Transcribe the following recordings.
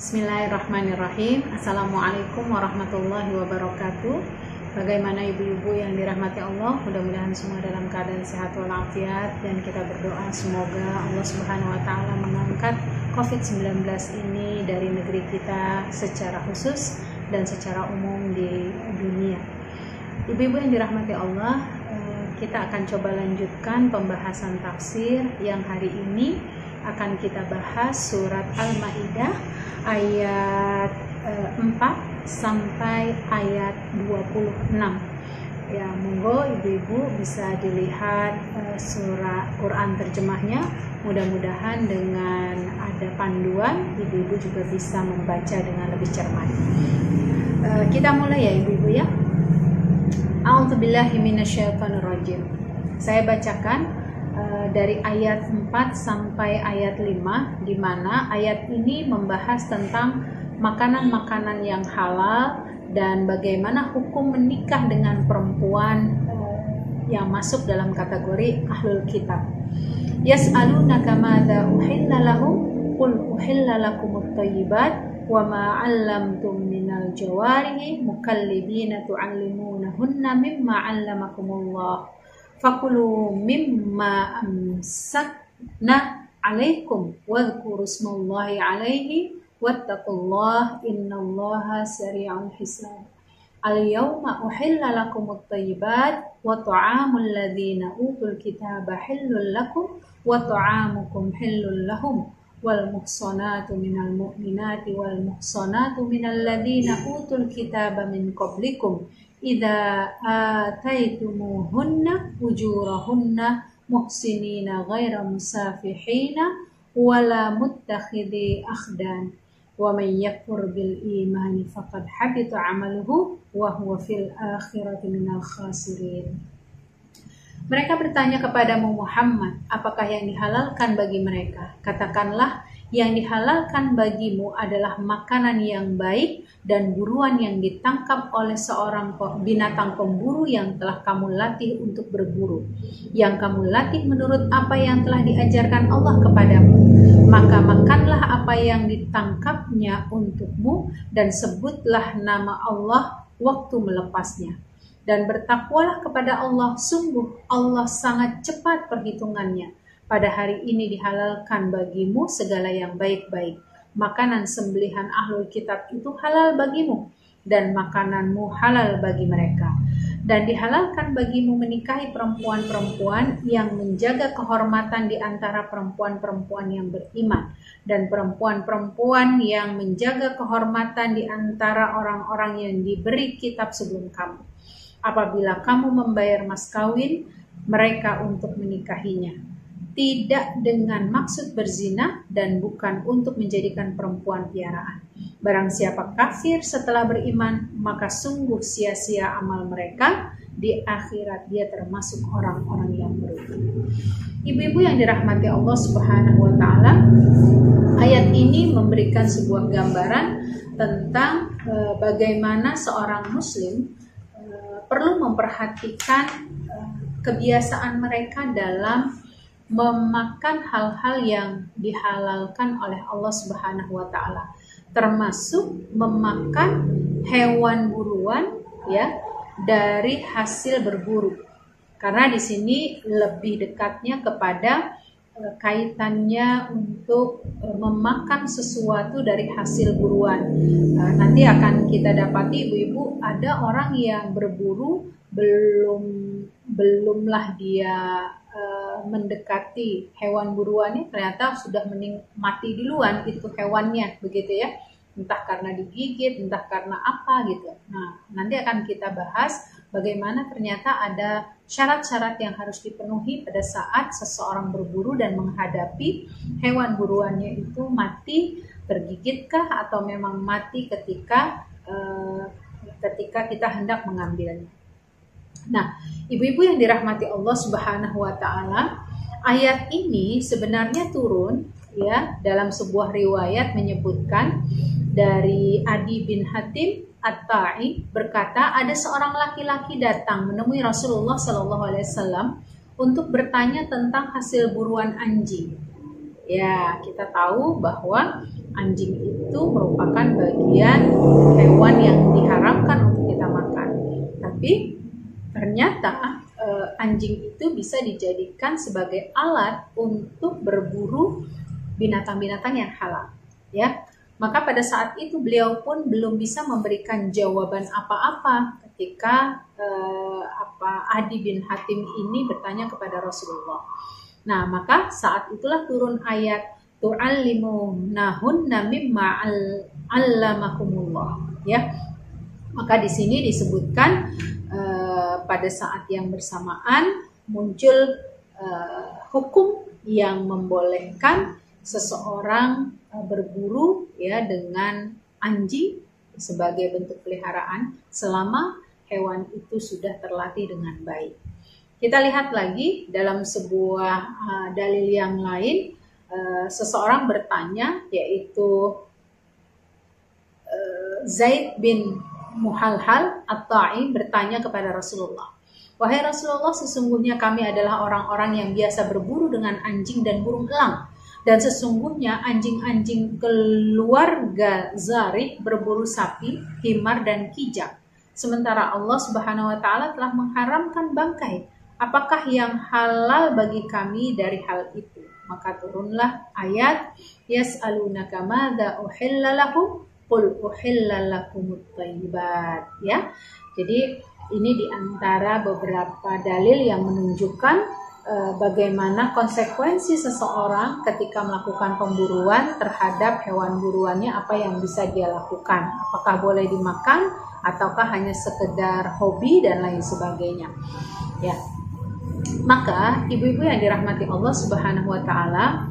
Bismillahirrahmanirrahim. Assalamualaikum warahmatullahi wabarakatuh. Bagaimana ibu-ibu yang dirahmati Allah? Mudah-mudahan semua dalam keadaan sehat walafiat, dan kita berdoa semoga Allah Subhanahu wa taala mengangkat COVID-19 ini dari negeri kita secara khusus dan secara umum di dunia. Ibu-ibu yang dirahmati Allah, kita akan coba lanjutkan pembahasan tafsir yang hari ini akan kita bahas surat Al-Maidah ayat 4 sampai ayat 26. Ya, monggo ibu-ibu bisa dilihat surah Quran terjemahnya. Mudah-mudahan dengan ada panduan ibu-ibu juga bisa membaca dengan lebih cermat. Kita mulai ya ibu-ibu ya. A'udzubillahi minasyaitonirrajim. Saya bacakan dari ayat 4 sampai ayat 5, di mana ayat ini membahas tentang makanan-makanan yang halal dan bagaimana hukum menikah dengan perempuan yang masuk dalam kategori ahlul kitab. Yas'alunaka madza uhilla lahum qul uhilla lakumut thayyibat wa ma 'allamtum minal jawarihi mukallibina tu'allimunahunna mimma 'allamakumullah fakulu mimma amsakna alaikum wadhkuru ismallahi alaihi wattaqullah innallaha sari'ul hisab. Al-yawma uhilla lakumut thayyibat wa ta'amul ladzina utul kitaba hillul lakum wa ta'amukum hillul lahum wal muhsanatu minal mu'minati wal muhsanatu minal ladzina utul kitaba min qablikum idza ataitumuhunna ujurahunna muhsinina ghaira musafihina wala muttakhidhi akhdan wa man yakfur bil imani faqad habita amaluhu wa huwa fil akhirati minal khasirin. Mereka bertanya kepadamu Muhammad, apakah yang dihalalkan bagi mereka? Katakanlah, yang dihalalkan bagimu adalah makanan yang baik dan buruan yang ditangkap oleh seorang binatang pemburu yang telah kamu latih untuk berburu, yang kamu latih menurut apa yang telah diajarkan Allah kepadamu. Maka makanlah apa yang ditangkapnya untukmu dan sebutlah nama Allah waktu melepasnya. Dan bertakwalah kepada Allah, sungguh Allah sangat cepat perhitungannya. Pada hari ini dihalalkan bagimu segala yang baik-baik. Makanan sembelihan ahlul kitab itu halal bagimu, dan makananmu halal bagi mereka. Dan dihalalkan bagimu menikahi perempuan-perempuan yang menjaga kehormatan di antara perempuan-perempuan yang beriman, dan perempuan-perempuan yang menjaga kehormatan di antara orang-orang yang diberi kitab sebelum kamu. Apabila kamu membayar mas kawin mereka untuk menikahinya, tidak dengan maksud berzina dan bukan untuk menjadikan perempuan piaraan. Barang siapa kafir setelah beriman, maka sungguh sia-sia amal mereka. Di akhirat dia termasuk orang-orang yang merugi. Ibu-ibu yang dirahmati Allah Subhanahu wa taala, ayat ini memberikan sebuah gambaran tentang bagaimana seorang muslim perlu memperhatikan kebiasaan mereka dalam memakan hal-hal yang dihalalkan oleh Allah Subhanahu wa taala, termasuk memakan hewan buruan ya dari hasil berburu. Karena di sini lebih dekatnya kepada kaitannya untuk memakan sesuatu dari hasil buruan. Nanti akan kita dapati ibu-ibu, ada orang yang berburu belumlah dia mendekati hewan buruannya, ternyata sudah mati duluan itu hewannya, begitu ya, entah karena digigit, entah karena apa gitu. Nah, nanti akan kita bahas bagaimana ternyata ada syarat-syarat yang harus dipenuhi pada saat seseorang berburu dan menghadapi hewan buruannya itu mati, tergigitkah, atau memang mati ketika kita hendak mengambilnya. Nah, ibu-ibu yang dirahmati Allah Subhanahu wa taala, ayat ini sebenarnya turun ya dalam sebuah riwayat menyebutkan dari Adi bin Hatim At-Ta'i berkata, ada seorang laki-laki datang menemui Rasulullah SAW untuk bertanya tentang hasil buruan anjing. Ya, kita tahu bahwa anjing itu merupakan bagian hewan yang diharamkan untuk kita makan. Tapi ternyata anjing itu bisa dijadikan sebagai alat untuk berburu binatang-binatang yang halal. Ya, maka pada saat itu beliau pun belum bisa memberikan jawaban apa-apa ketika Adi bin Hatim ini bertanya kepada Rasulullah. Nah, maka saat itulah turun ayat tu'allimunahunna mimma 'allamakumullah, ya. Maka di sini disebutkan pada saat yang bersamaan muncul hukum yang membolehkan seseorang berburu ya dengan anjing sebagai bentuk peliharaan selama hewan itu sudah terlatih dengan baik. Kita lihat lagi dalam sebuah dalil yang lain, seseorang bertanya, yaitu Zaid bin Muhalhal At-Ta'i bertanya kepada Rasulullah, "Wahai Rasulullah, sesungguhnya kami adalah orang-orang yang biasa berburu dengan anjing dan burung elang. Dan sesungguhnya anjing-anjing keluarga Zarih berburu sapi, himar, dan kijang. Sementara Allah Subhanahu wa Ta'ala telah mengharamkan bangkai. Apakah yang halal bagi kami dari hal itu?" Maka turunlah ayat yas'alunaka madza uhilla lahum qul uhilla lakumut thayyibat, ya. Jadi ini diantara beberapa dalil yang menunjukkan bagaimana konsekuensi seseorang ketika melakukan pemburuan terhadap hewan buruannya, apa yang bisa dia lakukan, apakah boleh dimakan ataukah hanya sekedar hobi dan lain sebagainya, ya. Maka ibu-ibu yang dirahmati Allah Subhanahu wa Ta'ala,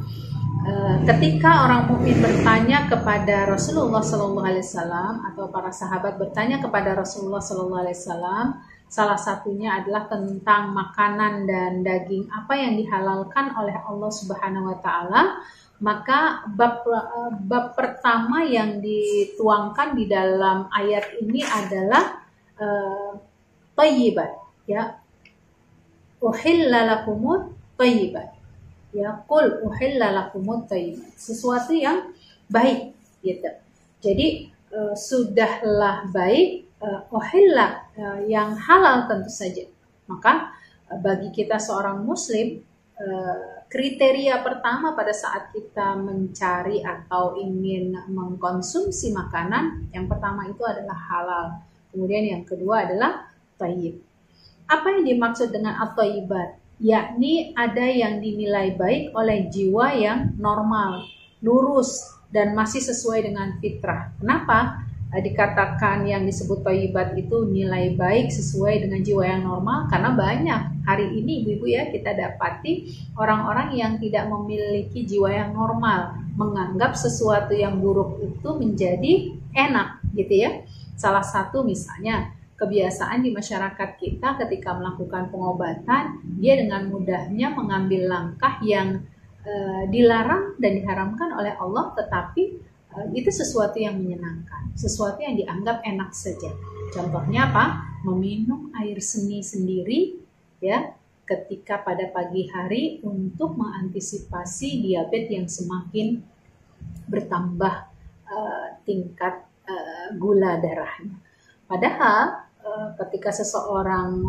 ketika orang mukmin bertanya kepada Rasulullah Sallallahu Alaihi Wasallam atau para sahabat bertanya kepada Rasulullah Sallallahu Alaihi Wasallam, salah satunya adalah tentang makanan dan daging apa yang dihalalkan oleh Allah Subhanahu wa Ta'ala, maka bab pertama yang dituangkan di dalam ayat ini adalah thayyibat, ya. Uhilla lakumut thayyibat, ya, qul uhilla lakumut thayyibat, sesuatu yang baik, gitu. Jadi sudahlah baik, uhilla yang halal tentu saja. Maka bagi kita seorang muslim, kriteria pertama pada saat kita mencari atau ingin mengkonsumsi makanan, yang pertama itu adalah halal. Kemudian yang kedua adalah thayyib. Apa yang dimaksud dengan at-thayyibat? Yakni ada yang dinilai baik oleh jiwa yang normal, lurus, dan masih sesuai dengan fitrah. Kenapa dikatakan yang disebut thayyibat itu nilai baik sesuai dengan jiwa yang normal? Karena banyak hari ini ibu-ibu ya kita dapati orang-orang yang tidak memiliki jiwa yang normal, menganggap sesuatu yang buruk itu menjadi enak, gitu ya. Salah satu misalnya kebiasaan di masyarakat kita ketika melakukan pengobatan, dia dengan mudahnya mengambil langkah yang dilarang dan diharamkan oleh Allah, tetapi itu sesuatu yang menyenangkan, sesuatu yang dianggap enak saja. Contohnya apa? Meminum air seni sendiri, ya, ketika pada pagi hari untuk mengantisipasi diabetes yang semakin bertambah tingkat gula darahnya. Padahal ketika seseorang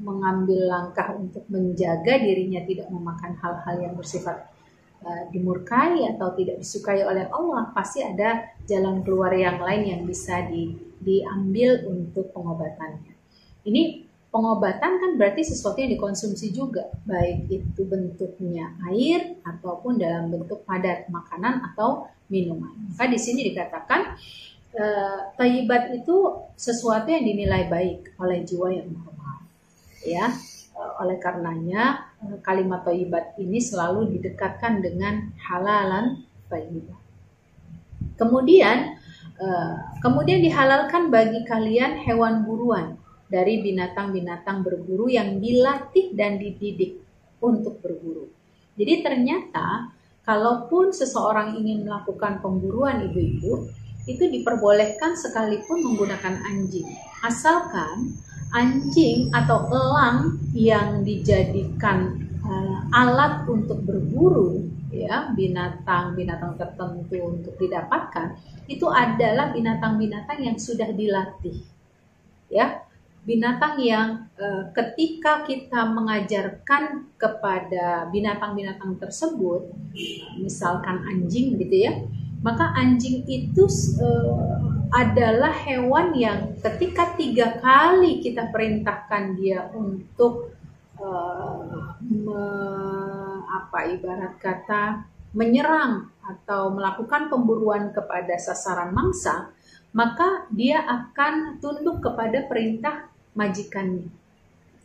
mengambil langkah untuk menjaga dirinya tidak memakan hal-hal yang bersifat dimurkai atau tidak disukai oleh Allah, pasti ada jalan keluar yang lain yang bisa diambil untuk pengobatannya. Ini pengobatan kan berarti sesuatu yang dikonsumsi juga, baik itu bentuknya air ataupun dalam bentuk padat makanan atau minuman. Maka di sini dikatakan thayyibat itu sesuatu yang dinilai baik oleh jiwa yang normal, ya. Oleh karenanya kalimat thayyibat ini selalu didekatkan dengan halalan thayyibat. Kemudian dihalalkan bagi kalian hewan buruan dari binatang-binatang berburu yang dilatih dan dididik untuk berburu. Jadi ternyata kalaupun seseorang ingin melakukan pemburuan ibu-ibu, itu diperbolehkan sekalipun menggunakan anjing, asalkan anjing atau elang yang dijadikan alat untuk berburu ya binatang-binatang tertentu untuk didapatkan, itu adalah binatang-binatang yang sudah dilatih, ya, binatang yang ketika kita mengajarkan kepada binatang-binatang tersebut, misalkan anjing gitu ya, maka anjing itu adalah hewan yang ketika 3 kali kita perintahkan dia untuk ibarat kata menyerang atau melakukan pemburuan kepada sasaran mangsa, maka dia akan tunduk kepada perintah majikannya,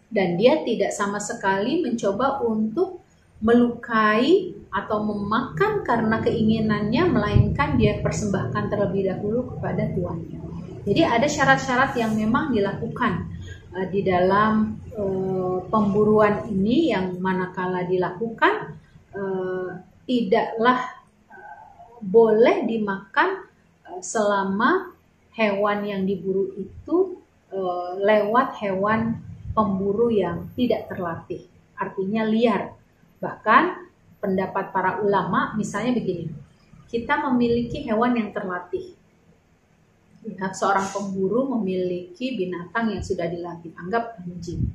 dan dia tidak sama sekali mencoba untuk melukai atau memakan karena keinginannya, melainkan dia persembahkan terlebih dahulu kepada tuannya. Jadi ada syarat-syarat yang memang dilakukan di dalam pemburuan ini, yang manakala dilakukan tidaklah boleh dimakan selama hewan yang diburu itu lewat hewan pemburu yang tidak terlatih, artinya liar. Bahkan pendapat para ulama misalnya begini, kita memiliki hewan yang terlatih, ya, seorang pemburu memiliki binatang yang sudah dilatih, anggap anjing.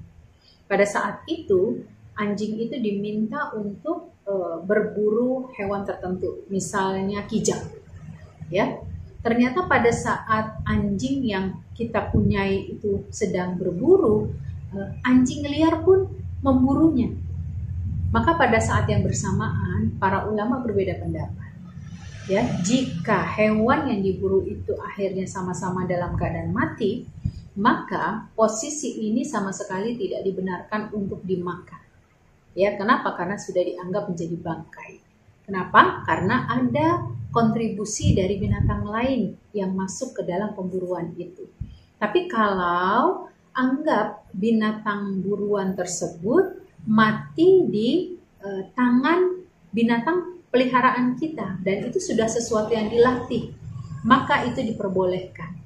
Pada saat itu anjing itu diminta untuk berburu hewan tertentu, misalnya kijang, ya. Ternyata pada saat anjing yang kita punyai itu sedang berburu, anjing liar pun memburunya. Maka pada saat yang bersamaan para ulama berbeda pendapat. Ya, jika hewan yang diburu itu akhirnya sama-sama dalam keadaan mati, maka posisi ini sama sekali tidak dibenarkan untuk dimakan. Ya, kenapa? Karena sudah dianggap menjadi bangkai. Kenapa? Karena ada kontribusi dari binatang lain yang masuk ke dalam pemburuan itu. Tapi kalau anggap binatang buruan tersebut mati di tangan binatang peliharaan kita, dan itu sudah sesuatu yang dilatih, maka itu diperbolehkan.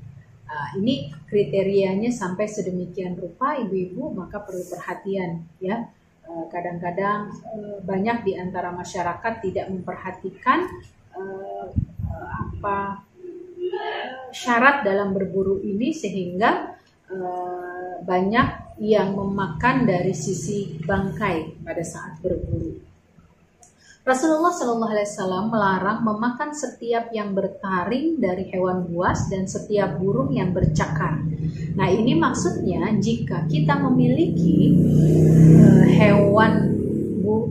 Ini kriterianya sampai sedemikian rupa, ibu-ibu, maka perlu perhatian, ya. Kadang-kadang banyak di antara masyarakat tidak memperhatikan syarat dalam berburu ini, sehingga banyak yang memakan dari sisi bangkai pada saat berburu. Rasulullah SAW melarang memakan setiap yang bertaring dari hewan buas dan setiap burung yang bercakar. Nah, ini maksudnya jika kita memiliki hewan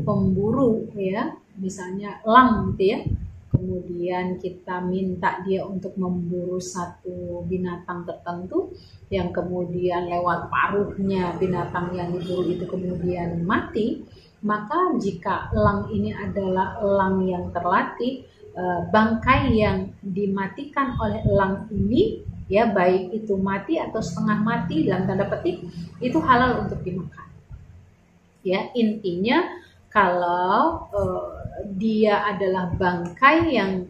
pemburu, ya, misalnya elang gitu ya, kemudian kita minta dia untuk memburu satu binatang tertentu, yang kemudian lewat paruhnya binatang yang diburu itu kemudian mati, maka jika elang ini adalah elang yang terlatih, bangkai yang dimatikan oleh elang ini, ya, baik itu mati atau setengah mati dalam tanda petik, itu halal untuk dimakan. Ya, intinya kalau dia adalah bangkai yang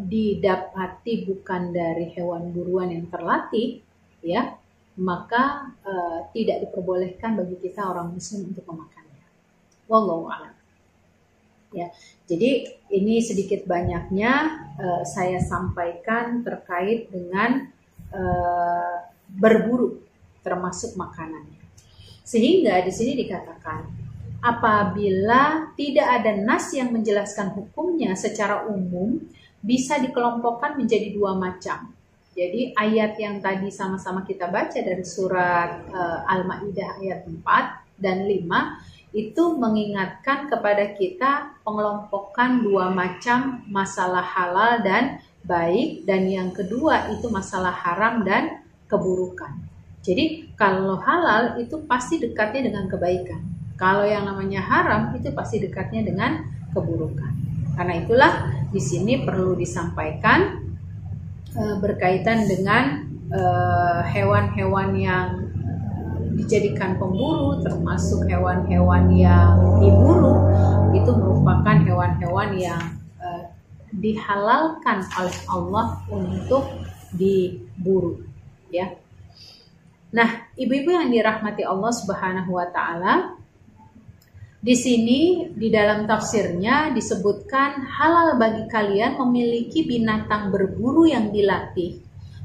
didapati bukan dari hewan buruan yang terlatih, ya, maka tidak diperbolehkan bagi kita orang muslim untuk memakannya. Wallahu a'lam. Ya, jadi ini sedikit banyaknya saya sampaikan terkait dengan berburu, termasuk makanannya. Sehingga di sini dikatakan, apabila tidak ada nas yang menjelaskan hukumnya secara umum, bisa dikelompokkan menjadi 2 macam. Jadi ayat yang tadi sama-sama kita baca dari surat Al-Maidah ayat 4 dan 5 itu mengingatkan kepada kita pengelompokan 2 macam masalah halal dan baik, dan yang kedua itu masalah haram dan keburukan. Jadi kalau halal itu pasti dekatnya dengan kebaikan. Kalau yang namanya haram itu pasti dekatnya dengan keburukan. Karena itulah di sini perlu disampaikan berkaitan dengan hewan-hewan yang dijadikan pemburu, termasuk hewan-hewan yang diburu, itu merupakan hewan-hewan yang dihalalkan oleh Allah untuk diburu, ya. Nah, ibu-ibu yang dirahmati Allah Subhanahu wa taala, Di sini di dalam tafsirnya disebutkan halal bagi kalian memiliki binatang berburu yang dilatih,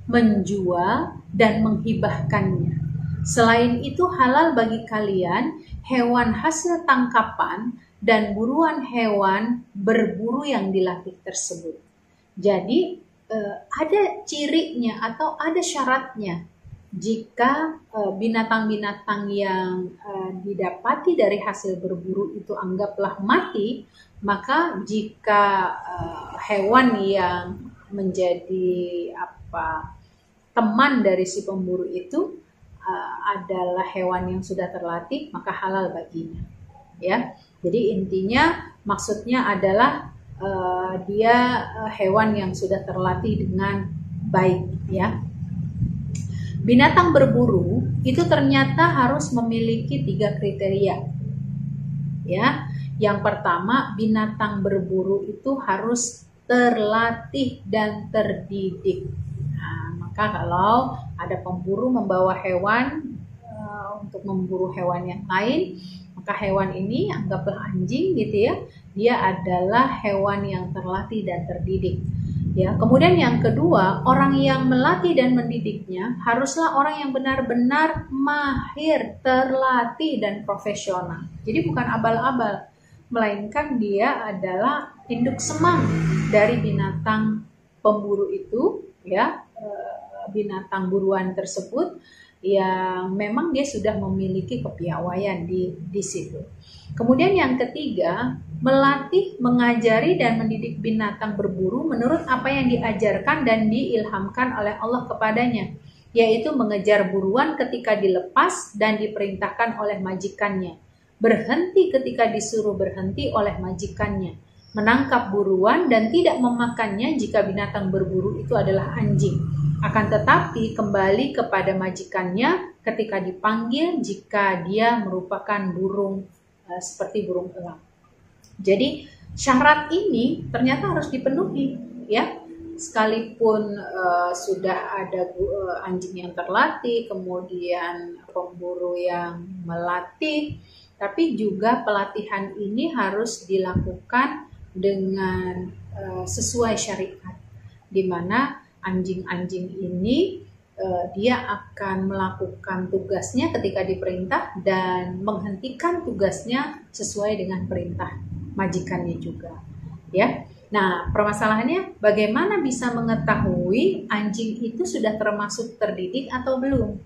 menjual dan menghibahkannya. Selain itu halal bagi kalian hewan hasil tangkapan dan buruan hewan berburu yang dilatih tersebut. Jadi ada cirinya atau ada syaratnya. Jika binatang-binatang yang didapati dari hasil berburu itu anggaplah mati, maka jika hewan yang menjadi teman dari si pemburu itu adalah hewan yang sudah terlatih, maka halal baginya. Ya, jadi intinya maksudnya adalah dia hewan yang sudah terlatih dengan baik, ya. Binatang berburu itu ternyata harus memiliki 3 kriteria. Ya, yang pertama, binatang berburu itu harus terlatih dan terdidik. Nah, maka kalau ada pemburu membawa hewan untuk memburu hewan yang lain, maka hewan ini anggaplah anjing gitu ya, dia adalah hewan yang terlatih dan terdidik. Ya, kemudian yang kedua, orang yang melatih dan mendidiknya haruslah orang yang benar-benar mahir, terlatih dan profesional. Jadi bukan abal-abal, melainkan dia adalah induk semang dari binatang pemburu itu, ya, binatang buruan tersebut yang memang dia sudah memiliki kepiawaian di situ. Kemudian yang ketiga, melatih, mengajari dan mendidik binatang berburu menurut apa yang diajarkan dan diilhamkan oleh Allah kepadanya, yaitu mengejar buruan ketika dilepas dan diperintahkan oleh majikannya, berhenti ketika disuruh berhenti oleh majikannya, menangkap buruan dan tidak memakannya jika binatang berburu itu adalah anjing, akan tetapi kembali kepada majikannya ketika dipanggil jika dia merupakan burung seperti burung elang. Jadi syarat ini ternyata harus dipenuhi, ya. Sekalipun sudah ada anjing yang terlatih, kemudian pemburu yang melatih, tapi juga pelatihan ini harus dilakukan dengan sesuai syariat, di mana anjing-anjing ini dia akan melakukan tugasnya ketika diperintah dan menghentikan tugasnya sesuai dengan perintah majikannya juga, ya. Nah, permasalahannya bagaimana bisa mengetahui anjing itu sudah termasuk terdidik atau belum?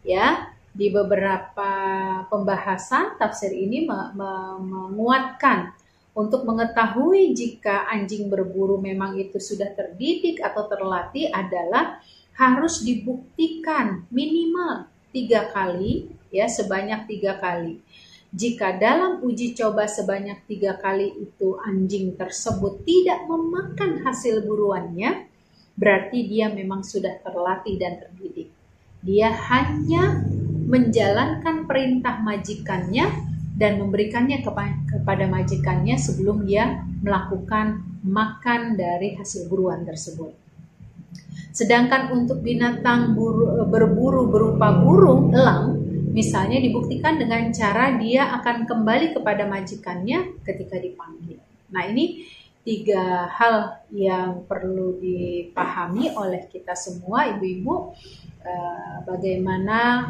Ya, di beberapa pembahasan tafsir ini menguatkan untuk mengetahui jika anjing berburu memang itu sudah terdidik atau terlatih adalah harus dibuktikan minimal 3 kali, ya, sebanyak 3 kali. Jika dalam uji coba sebanyak 3 kali itu anjing tersebut tidak memakan hasil buruannya, berarti dia memang sudah terlatih dan terdidik. Dia hanya menjalankan perintah majikannya dan memberikannya kepada majikannya sebelum dia melakukan makan dari hasil buruan tersebut. Sedangkan untuk binatang berburu berupa burung elang, misalnya dibuktikan dengan cara dia akan kembali kepada majikannya ketika dipanggil. Nah, ini 3 hal yang perlu dipahami oleh kita semua, ibu-ibu, bagaimana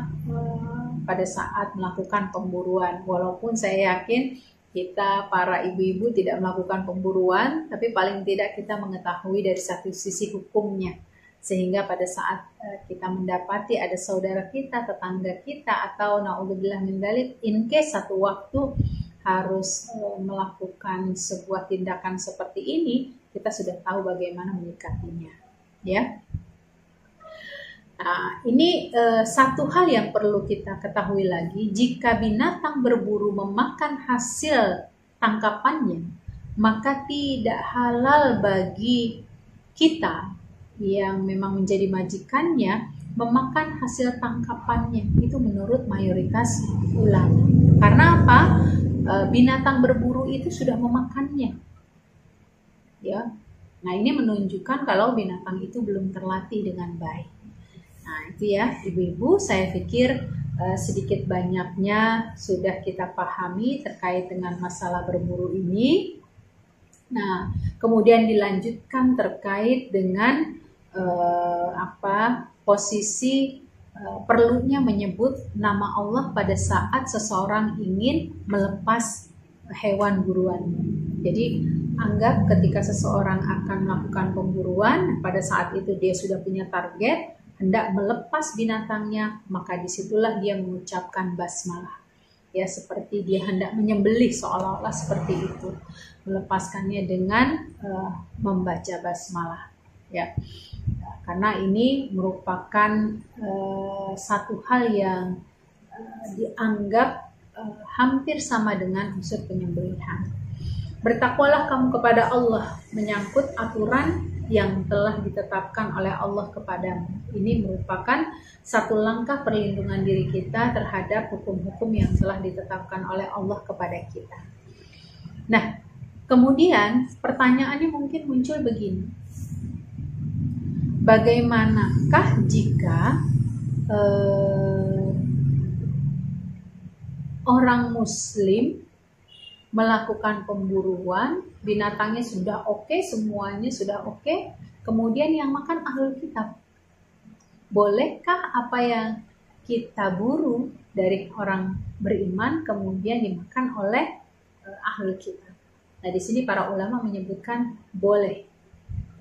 pada saat melakukan pemburuan. Walaupun saya yakin kita para ibu-ibu tidak melakukan pemburuan, tapi paling tidak kita mengetahui dari satu sisi hukumnya. Sehingga pada saat kita mendapati ada saudara kita, tetangga kita, atau na'udzubillah min dzalik, in case satu waktu harus melakukan sebuah tindakan seperti ini, kita sudah tahu bagaimana menyikapinya, ya. Nah, ini satu hal yang perlu kita ketahui lagi, jika binatang berburu memakan hasil tangkapannya, maka tidak halal bagi kita yang memang menjadi majikannya memakan hasil tangkapannya. Itu menurut mayoritas ulama. Karena apa? Binatang berburu itu sudah memakannya, ya. Nah, ini menunjukkan kalau binatang itu belum terlatih dengan baik. Nah, itu ya ibu-ibu, saya pikir sedikit banyaknya sudah kita pahami terkait dengan masalah berburu ini. Nah, kemudian dilanjutkan terkait dengan posisi perlunya menyebut nama Allah pada saat seseorang ingin melepas hewan buruannya. Jadi anggap ketika seseorang akan melakukan pemburuan, pada saat itu dia sudah punya target, hendak melepas binatangnya, maka disitulah dia mengucapkan basmalah. Ya, seperti dia hendak menyembelih, seolah-olah seperti itu. Melepaskannya dengan membaca basmalah. Ya, karena ini merupakan satu hal yang dianggap hampir sama dengan unsur penyembelihan. Bertakwalah kamu kepada Allah menyangkut aturan yang telah ditetapkan oleh Allah kepadamu. Ini merupakan satu langkah perlindungan diri kita terhadap hukum-hukum yang telah ditetapkan oleh Allah kepada kita. Nah, kemudian pertanyaannya mungkin muncul begini. Bagaimanakah jika orang Muslim melakukan pemburuan, binatangnya sudah oke, semuanya sudah oke, kemudian yang makan ahlul kitab? Bolehkah apa yang kita buru dari orang beriman kemudian dimakan oleh ahlul kitab? Nah, di sini para ulama menyebutkan boleh.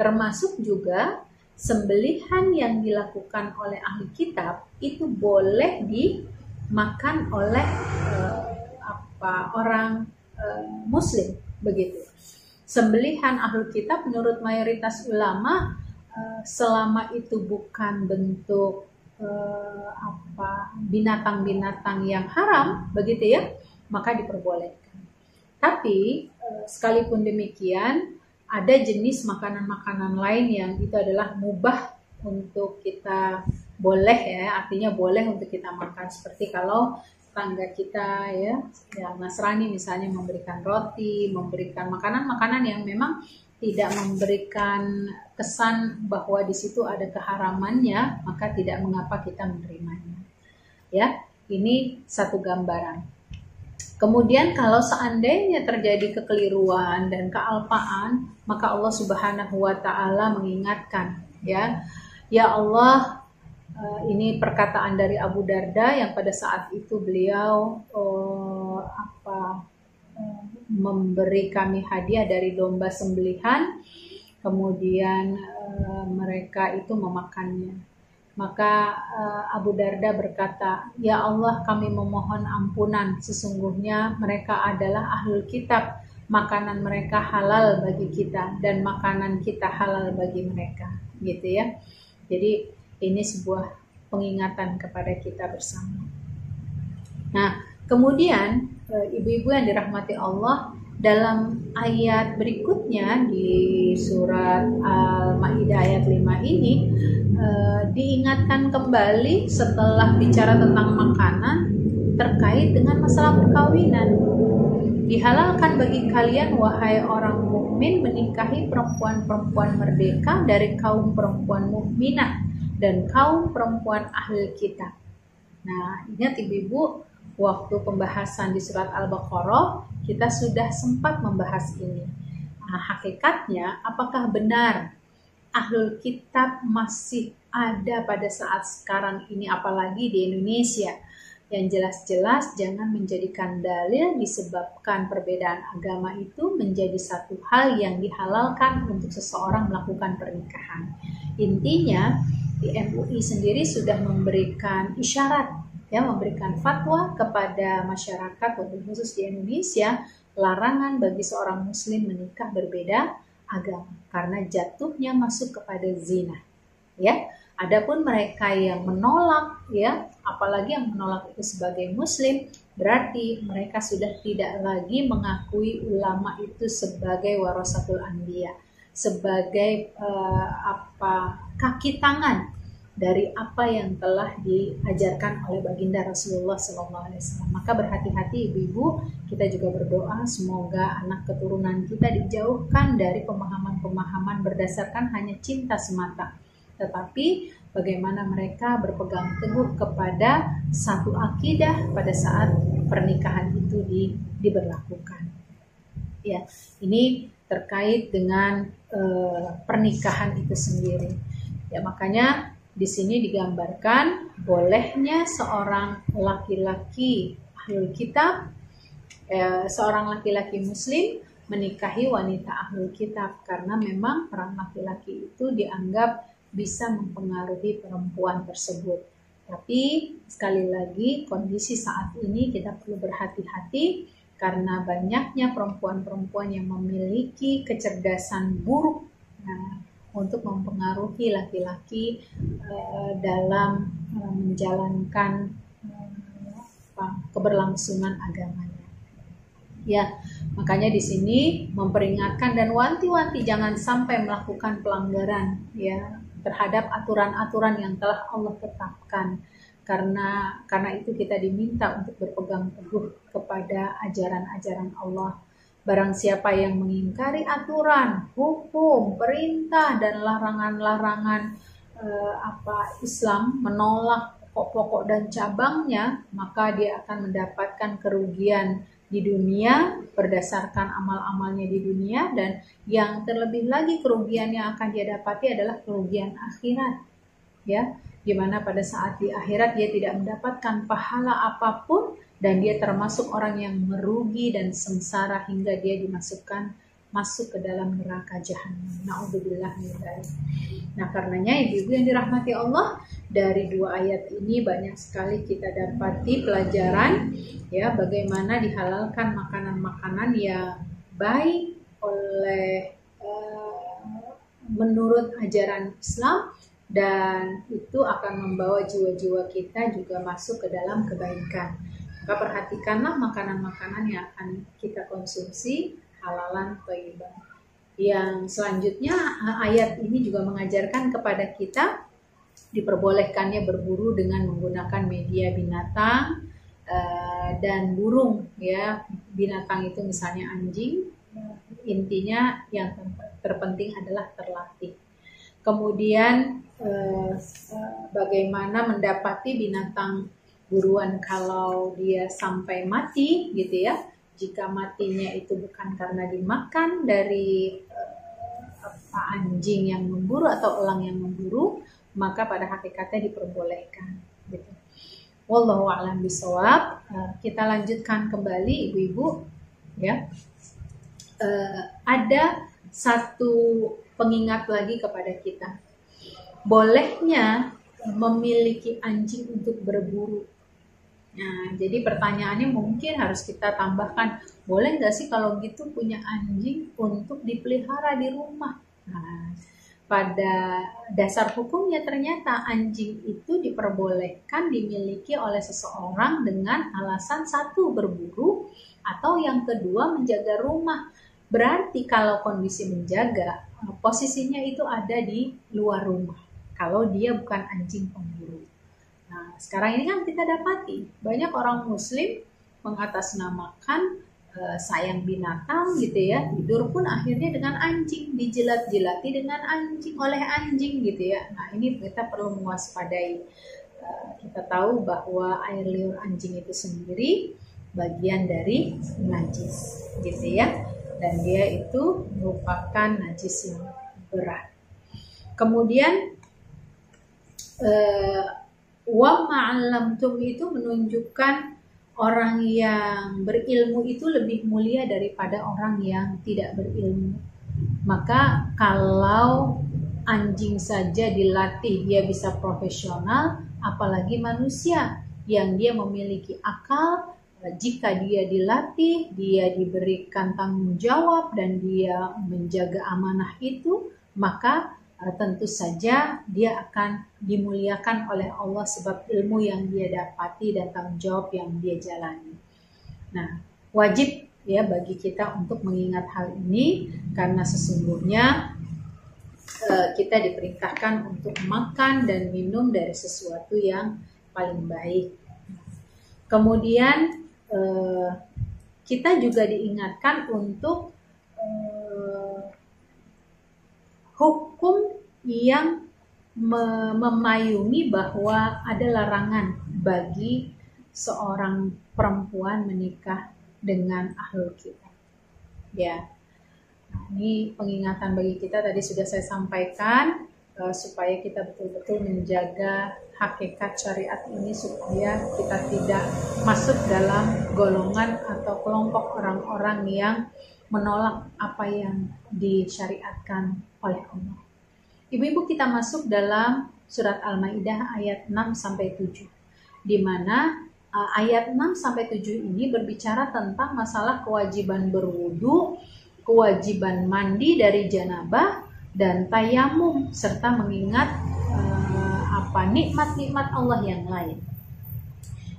Termasuk juga sembelihan yang dilakukan oleh ahli kitab itu boleh dimakan oleh orang Muslim, begitu. Sembelihan ahlul kitab menurut mayoritas ulama selama itu bukan bentuk binatang-binatang yang haram, begitu ya, maka diperbolehkan. Tapi sekalipun demikian, ada jenis makanan-makanan lain yang itu adalah mubah untuk kita boleh, ya, artinya boleh untuk kita makan. Seperti kalau tetangga kita yang Nasrani misalnya memberikan roti, memberikan makanan-makanan yang memang tidak memberikan kesan bahwa di situ ada keharamannya, maka tidak mengapa kita menerimanya. Ya, ini satu gambaran. Kemudian kalau seandainya terjadi kekeliruan dan kealpaan, maka Allah Subhanahu wa taala mengingatkan, ya Allah, ini perkataan dari Abu Darda yang pada saat itu beliau memberi kami hadiah dari domba sembelihan, kemudian mereka itu memakannya. Maka Abu Darda berkata, "Ya Allah, kami memohon ampunan, sesungguhnya mereka adalah ahlul kitab, makanan mereka halal bagi kita dan makanan kita halal bagi mereka." Gitu ya. Jadi ini sebuah pengingatan kepada kita bersama. Nah, kemudian ibu-ibu yang dirahmati Allah, dalam ayat berikutnya di surat Al-Maidah ayat 5 ini diingatkan kembali setelah bicara tentang makanan terkait dengan masalah perkawinan. Dihalalkan bagi kalian wahai orang mukmin menikahi perempuan-perempuan merdeka dari kaum perempuan mukminah dan kaum perempuan ahli kitab. Nah, ingat ibu-ibu, waktu pembahasan di surat Al-Baqarah kita sudah sempat membahas ini. Nah, hakikatnya apakah benar ahlul kitab masih ada pada saat sekarang ini, apalagi di Indonesia? Yang jelas-jelas jangan menjadikan dalil disebabkan perbedaan agama itu menjadi satu hal yang dihalalkan untuk seseorang melakukan pernikahan. Intinya di MUI sendiri sudah memberikan isyarat, ya, memberikan fatwa kepada masyarakat, khusus di Indonesia, larangan bagi seorang muslim menikah berbeda agama karena jatuhnya masuk kepada zina. Ya, adapun mereka yang menolak, ya, apalagi yang menolak itu sebagai muslim, berarti mereka sudah tidak lagi mengakui ulama itu sebagai warasatul anbiya, sebagai kaki tangan dari apa yang telah diajarkan oleh baginda Rasulullah SAW. Maka berhati-hati ibu-ibu, kita juga berdoa semoga anak keturunan kita dijauhkan dari pemahaman-pemahaman berdasarkan hanya cinta semata, tetapi bagaimana mereka berpegang teguh kepada satu akidah pada saat pernikahan itu diberlakukan. Ya, ini terkait dengan pernikahan itu sendiri. Ya, makanya di sini digambarkan bolehnya seorang laki-laki ahlul kitab, seorang laki-laki muslim menikahi wanita ahlul kitab, karena memang peran laki-laki itu dianggap bisa mempengaruhi perempuan tersebut. Tapi sekali lagi kondisi saat ini kita perlu berhati-hati karena banyaknya perempuan-perempuan yang memiliki kecerdasan buruk untuk mempengaruhi laki-laki dalam menjalankan keberlangsungan agamanya. Ya, makanya di sini memperingatkan dan wanti-wanti jangan sampai melakukan pelanggaran ya terhadap aturan-aturan yang telah Allah tetapkan. Karena itu kita diminta untuk berpegang teguh kepada ajaran-ajaran Allah. Barang siapa yang mengingkari aturan, hukum, perintah dan larangan-larangan Islam, menolak pokok-pokok dan cabangnya, maka dia akan mendapatkan kerugian di dunia berdasarkan amal-amalnya di dunia, dan yang terlebih lagi kerugian yang akan dia dapati adalah kerugian akhirat. Ya, di mana pada saat di akhirat dia tidak mendapatkan pahala apapun dan dia termasuk orang yang merugi dan sengsara hingga dia masuk ke dalam neraka jahanam. Na'udzubillah min dzalik. Nah, karenanya ibu-ibu yang dirahmati Allah, dari dua ayat ini banyak sekali kita dapati pelajaran ya bagaimana dihalalkan makanan-makanan yang baik oleh menurut ajaran Islam, dan itu akan membawa jiwa-jiwa kita juga masuk ke dalam kebaikan. Maka perhatikanlah makanan-makanan yang akan kita konsumsi halalan thayyibah. Yang selanjutnya ayat ini juga mengajarkan kepada kita diperbolehkannya berburu dengan menggunakan media binatang dan burung ya. Binatang itu misalnya anjing, intinya yang terpenting adalah terlatih. Kemudian bagaimana mendapati binatang buruan kalau dia sampai mati gitu ya. Jika matinya itu bukan karena dimakan dari anjing yang memburu atau elang yang memburu, maka pada hakikatnya diperbolehkan gitu. Wallahu a'lam bishawab. Kita lanjutkan kembali ibu-ibu ya. Ada satu pengingat lagi kepada kita. Bolehnya memiliki anjing untuk berburu. Nah, jadi pertanyaannya mungkin harus kita tambahkan, boleh nggak sih kalau gitu punya anjing untuk dipelihara di rumah? Nah, pada dasar hukumnya ternyata anjing itu diperbolehkan dimiliki oleh seseorang dengan alasan satu berburu atau yang kedua menjaga rumah. Berarti kalau kondisi menjaga, posisinya itu ada di luar rumah. Kalau dia bukan anjing pemburu. Nah, sekarang ini kan kita dapati banyak orang muslim mengatasnamakan sayang binatang gitu ya. Tidur pun akhirnya dengan anjing, dijilat-jilati dengan anjing, oleh anjing gitu ya. Nah, ini kita perlu mewaspadai. Kita tahu bahwa air liur anjing itu sendiri bagian dari najis gitu ya. Dan dia itu merupakan najis yang berat. Kemudian wa ma'allamtum itu menunjukkan orang yang berilmu itu lebih mulia daripada orang yang tidak berilmu. Maka kalau anjing saja dilatih dia bisa profesional, apalagi manusia yang dia memiliki akal. Jika dia dilatih, dia diberikan tanggung jawab dan dia menjaga amanah itu, maka tentu saja dia akan dimuliakan oleh Allah sebab ilmu yang dia dapati dan tanggung jawab yang dia jalani. Nah, wajib ya bagi kita untuk mengingat hal ini karena sesungguhnya kita diperintahkan untuk makan dan minum dari sesuatu yang paling baik. Kemudian kita juga diingatkan untuk hukum yang memayungi bahwa ada larangan bagi seorang perempuan menikah dengan ahlul kitab. Ya, nah, ini pengingatan bagi kita tadi sudah saya sampaikan supaya kita betul-betul menjaga hakikat syariat ini supaya kita tidak masuk dalam golongan atau kelompok orang-orang yang menolak apa yang disyariatkan oleh Allah. Ibu-ibu, kita masuk dalam surat Al-Maidah ayat 6-7, di mana ayat 6-7 ini berbicara tentang masalah kewajiban berwudu, kewajiban mandi dari janabah, dan tayamum, serta mengingat nikmat-nikmat Allah yang lain.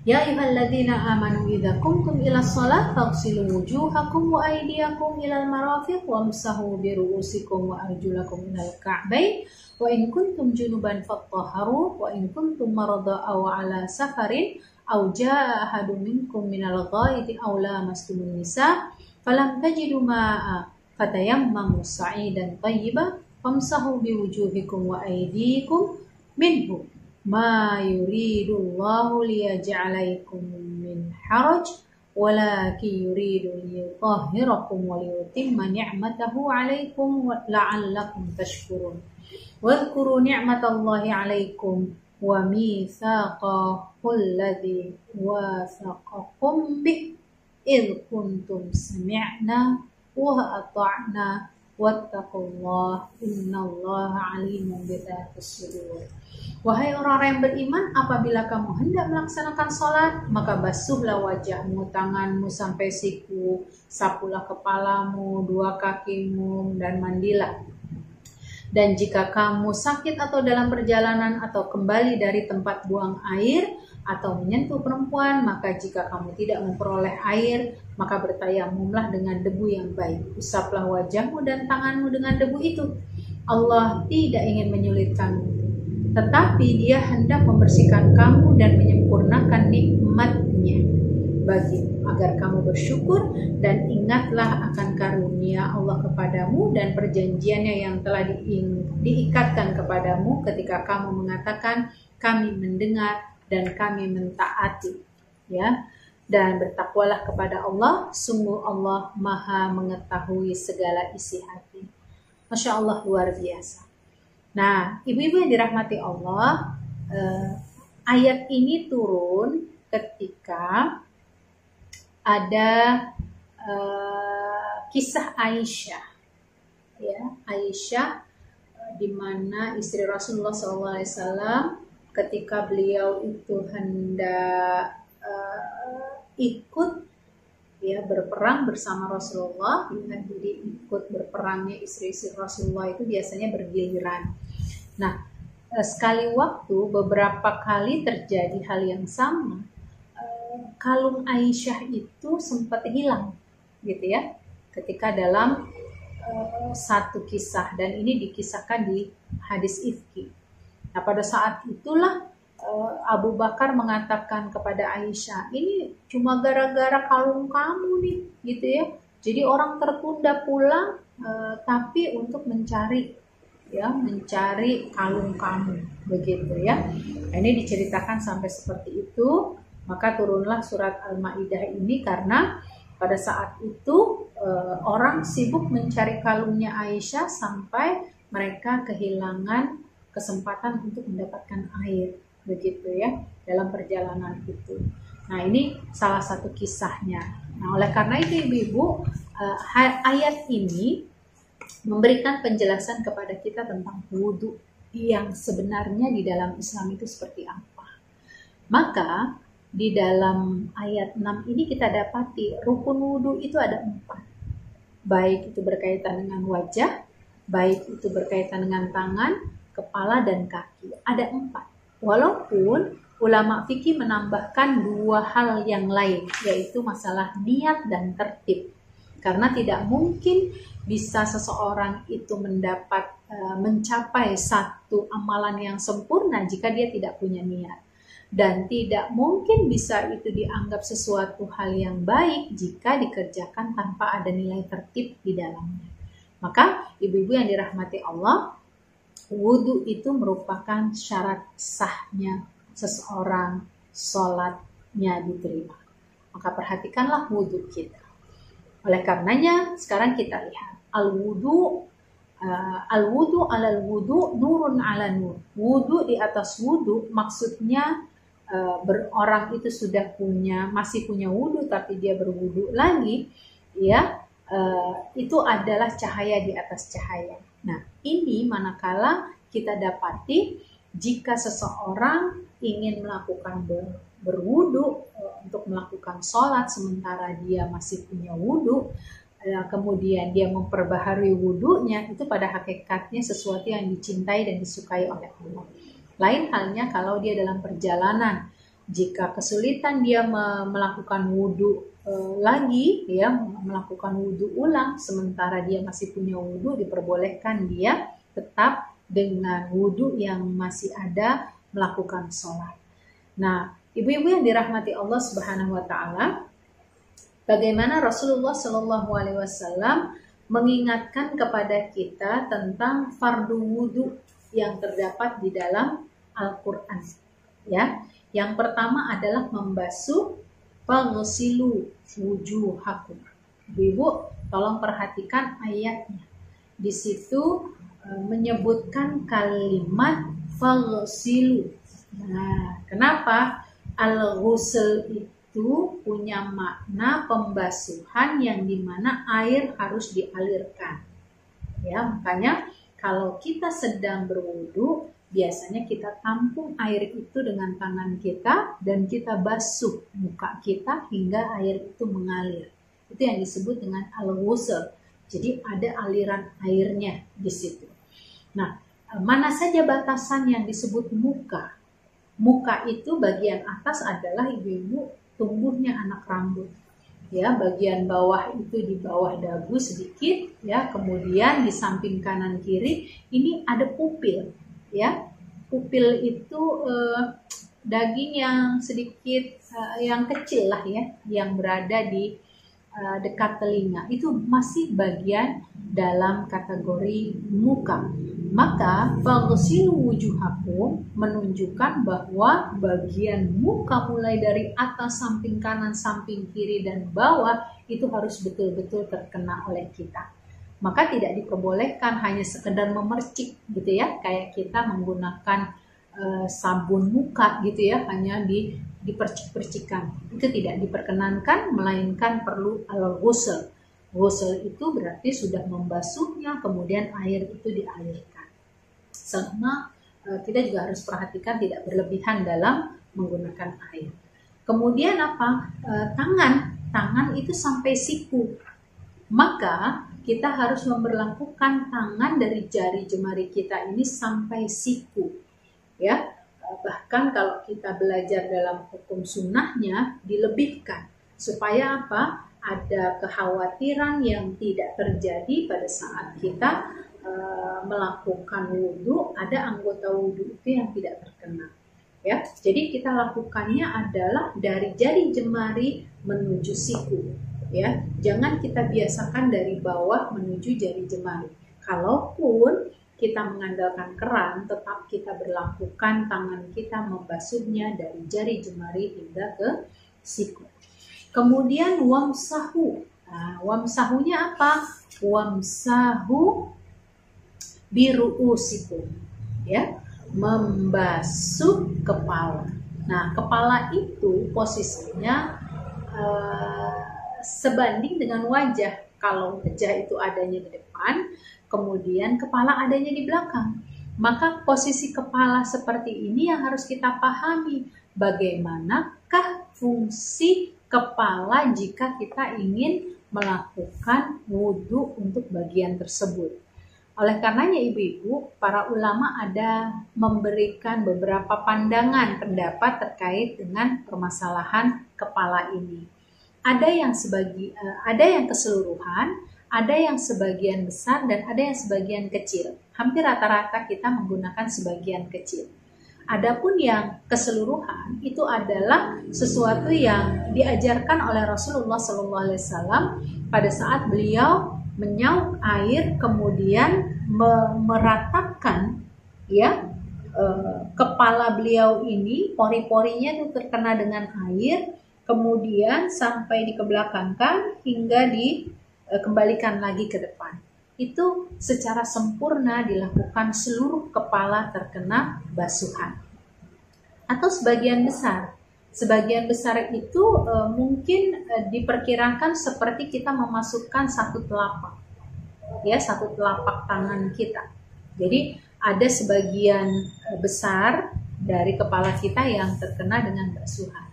Ya ayyuhalladzina amanu idza qumtum ilas shalah faghsilu wujuhakum wa aydiyakum ilal marafiq wamsahu bi ru'usikum wa arjulakum ilal ka'bayn wa in kuntum junuban fatahharu wa in kuntum marada aw ala safarin aw jaa ahadun minkum minal ghaidi aw lamastumun nisa falam tajidu ma'a fatayammamu sa'idan thayyiban famsahu bi wujuhikum wa aydikum minhu ma yuridullahu liyaj'alaikum min haraj walakin yuridu liyutahhirakum wa liyutimma ni'matahu 'alaikum la'allakum tashkurun. Wadhkuru ni'matallahi 'alaikum wa mitsaqahu alladzi wathaqakum bih idh kuntum sami'na wa ata'na wattaqullaha innallaha 'alimun bidzatis sudur. Wahai orang-orang yang beriman, apabila kamu hendak melaksanakan sholat, maka basuhlah wajahmu, tanganmu sampai siku, sapulah kepalamu, dua kakimu, dan mandilah. Dan jika kamu sakit atau dalam perjalanan atau kembali dari tempat buang air atau menyentuh perempuan, maka jika kamu tidak memperoleh air, maka bertayamumlah dengan debu yang baik. Usaplah wajahmu dan tanganmu dengan debu itu. Allah tidak ingin menyulitkanmu, tetapi Dia hendak membersihkan kamu dan menyempurnakan nikmat-Nya bagimu agar kamu bersyukur dan ingatlah akan karunia Allah kepadamu dan perjanjiannya yang telah diikatkan kepadamu ketika kamu mengatakan kami mendengar dan kami mentaati, ya. Dan bertakwalah kepada Allah, sungguh Allah Maha mengetahui segala isi hati. Masya Allah, luar biasa. Nah, ibu-ibu yang dirahmati Allah, ayat ini turun ketika ada kisah Aisyah, ya, Aisyah di mana istri Rasulullah SAW ketika beliau itu hendak ikut, ya, berperang bersama Rasulullah, ya, jadi ikut berperangnya istri-istri Rasulullah itu biasanya bergiliran. Nah, sekali waktu beberapa kali terjadi hal yang sama. Kalung Aisyah itu sempat hilang, gitu ya, ketika dalam satu kisah, dan ini dikisahkan di hadis Ifki. Nah, pada saat itulah Abu Bakar mengatakan kepada Aisyah, ini cuma gara-gara kalung kamu nih, gitu ya. Jadi orang tertunda pulang, tapi untuk mencari, ya, mencari kalung kamu, begitu ya. Nah, ini diceritakan sampai seperti itu. Maka turunlah surat Al-Maidah ini karena pada saat itu orang sibuk mencari kalungnya Aisyah sampai mereka kehilangan kesempatan untuk mendapatkan air, begitu ya, dalam perjalanan itu. Nah, ini salah satu kisahnya. Nah, oleh karena itu ibu-ibu, ayat ini memberikan penjelasan kepada kita tentang wudhu yang sebenarnya di dalam Islam itu seperti apa. Maka di dalam ayat 6 ini kita dapati rukun wudhu itu ada 4. Baik itu berkaitan dengan wajah, baik itu berkaitan dengan tangan, kepala, dan kaki. Ada 4. Walaupun ulama fikih menambahkan 2 hal yang lain, yaitu masalah niat dan tertib. Karena tidak mungkin bisa seseorang itu mencapai satu amalan yang sempurna jika dia tidak punya niat. Dan tidak mungkin bisa itu dianggap sesuatu hal yang baik jika dikerjakan tanpa ada nilai tertib di dalamnya. Maka ibu-ibu yang dirahmati Allah, Wudhu itu merupakan syarat sahnya seseorang sholatnya diterima. Maka perhatikanlah wudhu kita. Oleh karenanya sekarang kita lihat al-wudhu alal wudhu nurun ala nur. Wudhu di atas wudhu maksudnya orang itu sudah masih punya wudhu tapi dia berwudhu lagi, ya, itu adalah cahaya di atas cahaya. Nah, ini manakala kita dapati jika seseorang ingin melakukan berwudhu untuk melakukan sholat sementara dia masih punya wudhu, kemudian dia memperbaharui wudhunya, itu pada hakikatnya sesuatu yang dicintai dan disukai oleh Allah. Lain halnya kalau dia dalam perjalanan, jika kesulitan dia melakukan wudhu lagi, ya, melakukan wudhu ulang sementara dia masih punya wudhu, diperbolehkan dia tetap dengan wudhu yang masih ada melakukan sholat. Nah, ibu-ibu yang dirahmati Allah Subhanahu wa Ta'ala, bagaimana Rasulullah Shallallahu Alaihi Wasallam mengingatkan kepada kita tentang fardu wudhu yang terdapat di dalam Al-Quran. Ya, yang pertama adalah membasuh faghsilu wujuhakum. Ibu, tolong perhatikan ayatnya. Di situ menyebutkan kalimat faghsilu. Nah, kenapa? Al-ghusl itu punya makna pembasuhan yang dimana air harus dialirkan. Ya, makanya kalau kita sedang berwudu, biasanya kita tampung air itu dengan tangan kita dan kita basuh muka kita hingga air itu mengalir. Itu yang disebut dengan al-ghusl. Jadi ada aliran airnya di situ. Nah, mana saja batasan yang disebut muka? Muka itu bagian atas adalah ibu-ibu tumbuhnya anak rambut. Ya, bagian bawah itu di bawah dagu sedikit, ya, kemudian di samping kanan kiri ini ada pupil, ya. Pupil itu daging yang sedikit yang kecil lah, ya, yang berada di dekat telinga. Itu masih bagian dalam kategori muka. Maka faghsilu wujuhakum menunjukkan bahwa bagian muka mulai dari atas, samping kanan, samping kiri, dan bawah itu harus betul-betul terkena oleh kita. Maka tidak diperbolehkan hanya sekedar memercik gitu ya, kayak kita menggunakan sabun muka gitu ya, hanya dipercik-percikan. Itu tidak diperkenankan, melainkan perlu al-ghusl. Ghusl itu berarti sudah membasuhnya, kemudian air itu dialirkan. Sama kita juga harus perhatikan tidak berlebihan dalam menggunakan air. Kemudian apa? Tangan itu sampai siku. Maka kita harus memberlakukan tangan dari jari jemari kita ini sampai siku. Ya, bahkan kalau kita belajar dalam hukum sunnahnya dilebihkan supaya apa? Ada kekhawatiran yang tidak terjadi pada saat kita melakukan wudhu, ada anggota wudhu itu yang tidak terkena. Ya, jadi kita lakukannya adalah dari jari jemari menuju siku. Ya, jangan kita biasakan dari bawah menuju jari jemari. Kalaupun kita mengandalkan keran, tetap kita berlakukan tangan kita membasuhnya dari jari jemari hingga ke siku. Kemudian wamsahu. Nah, wamsahunya apa? Wamsahu biru'usikum. Ya, membasuh kepala. Nah, kepala itu posisinya sebanding dengan wajah. Kalau wajah itu adanya di depan, kemudian kepala adanya di belakang. Maka posisi kepala seperti ini yang harus kita pahami. Bagaimanakah fungsi kepala jika kita ingin melakukan wudhu untuk bagian tersebut? Oleh karenanya ibu-ibu, para ulama ada memberikan beberapa pandangan pendapat terkait dengan permasalahan kepala ini. Ada yang keseluruhan, ada yang sebagian besar, dan ada yang sebagian kecil. Hampir rata-rata kita menggunakan sebagian kecil. Adapun yang keseluruhan itu adalah sesuatu yang diajarkan oleh Rasulullah SAW pada saat beliau menyaup air kemudian meratakan ya, kepala beliau ini pori-porinya itu terkena dengan air, kemudian sampai dikebelakangkan hingga dikembalikan lagi ke depan. Itu secara sempurna dilakukan seluruh kepala terkena basuhan. Atau sebagian besar. Sebagian besar itu mungkin diperkirakan seperti kita memasukkan satu telapak, ya, satu telapak tangan kita. Jadi ada sebagian besar dari kepala kita yang terkena dengan basuhan.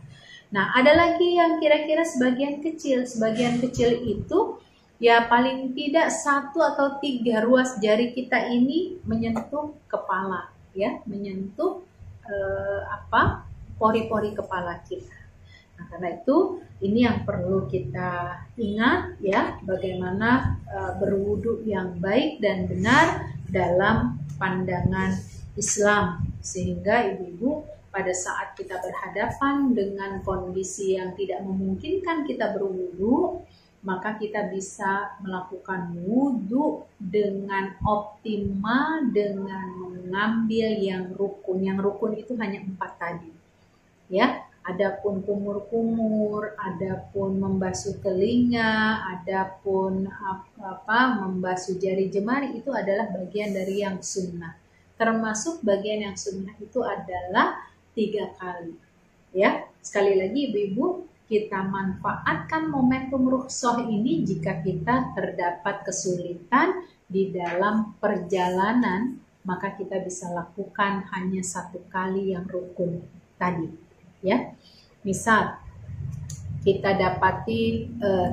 Nah, ada lagi yang kira-kira sebagian kecil. Sebagian kecil itu ya paling tidak 1 atau 3 ruas jari kita ini menyentuh kepala, ya, menyentuh pori-pori kepala kita. Nah, karena itu ini yang perlu kita ingat, ya, bagaimana berwudu yang baik dan benar dalam pandangan Islam, sehingga ibu-ibu pada saat kita berhadapan dengan kondisi yang tidak memungkinkan kita berwudu, maka kita bisa melakukan wudu dengan optimal dengan mengambil yang rukun. Yang rukun itu hanya 4 tadi, ya. Adapun kumur-kumur, adapun membasuh telinga, adapun membasuh jari jemari itu adalah bagian dari yang sunnah. Termasuk bagian yang sunnah itu adalah 3 kali. Ya, sekali lagi ibu-ibu, kita manfaatkan momentum rukhsah ini jika kita terdapat kesulitan di dalam perjalanan, maka kita bisa lakukan hanya 1 kali yang rukun tadi, ya. Misal kita dapati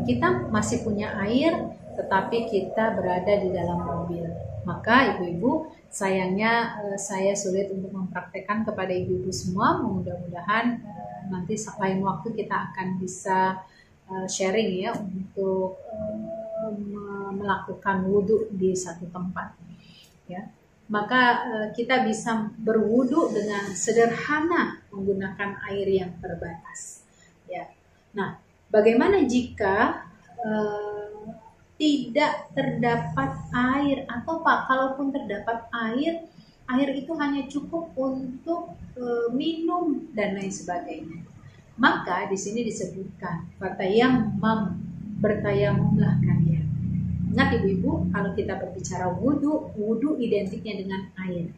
kita masih punya air, tetapi kita berada di dalam mobil, maka ibu-ibu, sayangnya saya sulit untuk mempraktekkan kepada ibu-ibu semua. Mudah-mudahan nanti lain waktu kita akan bisa sharing, ya, untuk melakukan wudhu di satu tempat, ya. Maka kita bisa berwudhu dengan sederhana menggunakan air yang terbatas, ya. Nah, bagaimana jika tidak terdapat air, atau kalaupun terdapat air itu hanya cukup untuk minum dan lain sebagainya? Maka di sini disebutkan fatayamam, bertayamumlah kalian. Ingat ibu-ibu, kalau kita berbicara wudu identiknya dengan air.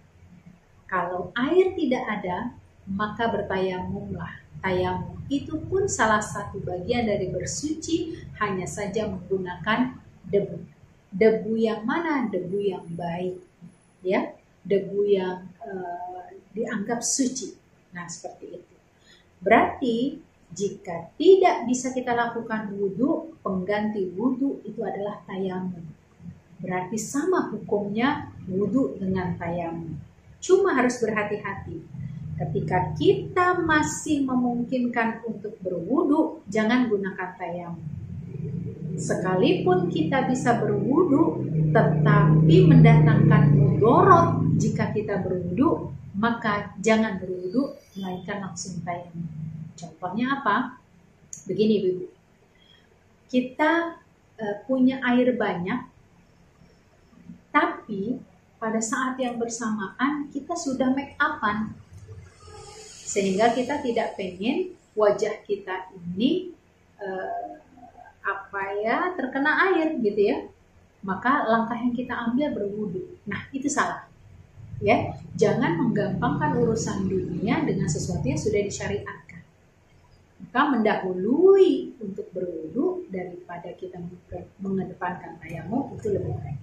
Kalau air tidak ada, maka bertayamumlah. Tayamum itu pun salah satu bagian dari bersuci, hanya saja menggunakan debu. Debu yang mana? Debu yang baik, ya. Debu yang dianggap suci. Nah, seperti itu. Berarti jika tidak bisa kita lakukan wudhu, pengganti wudhu itu adalah tayamum. Berarti sama hukumnya wudhu dengan tayamum. Cuma harus berhati-hati. Ketika kita masih memungkinkan untuk berwudhu, jangan gunakan tayamum. Sekalipun kita bisa berwudhu, tetapi mendatangkan mudorot jika kita berwudhu, maka jangan berwudhu, melainkan langsung tayamum. Contohnya apa? Begini ibu, kita punya air banyak, tapi pada saat yang bersamaan kita sudah make up-an, sehingga kita tidak pengen wajah kita ini terkena air, gitu ya. Maka langkah yang kita ambil berwudhu. Nah, itu salah, ya. Jangan menggampangkan urusan dunia dengan sesuatu yang sudah disyariatkan. Maka mendahului untuk berwudhu daripada kita mengedepankan tayamum itu lebih baik.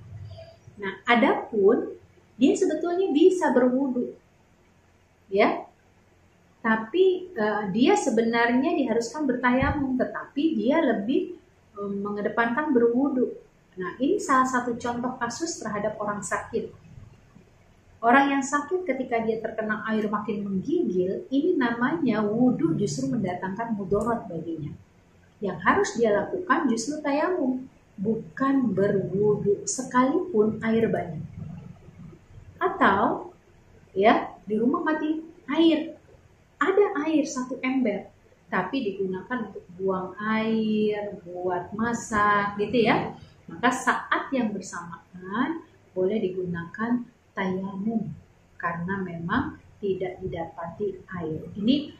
Nah, adapun dia sebetulnya bisa berwudhu, ya. Tapi dia sebenarnya diharuskan bertayamum, tetapi dia lebih mengedepankan berwudhu. Nah, ini salah satu contoh kasus terhadap orang sakit. Orang yang sakit ketika dia terkena air makin menggigil, ini namanya wudhu justru mendatangkan mudorot baginya. Yang harus dia lakukan justru tayamum, bukan berwudhu sekalipun air banyak. Atau, ya, di rumah mati air. Ada air 1 ember, tapi digunakan untuk buang air, buat masak, gitu ya. Maka saat yang bersamaan boleh digunakan tayamum. karena memang tidak didapati air. Ini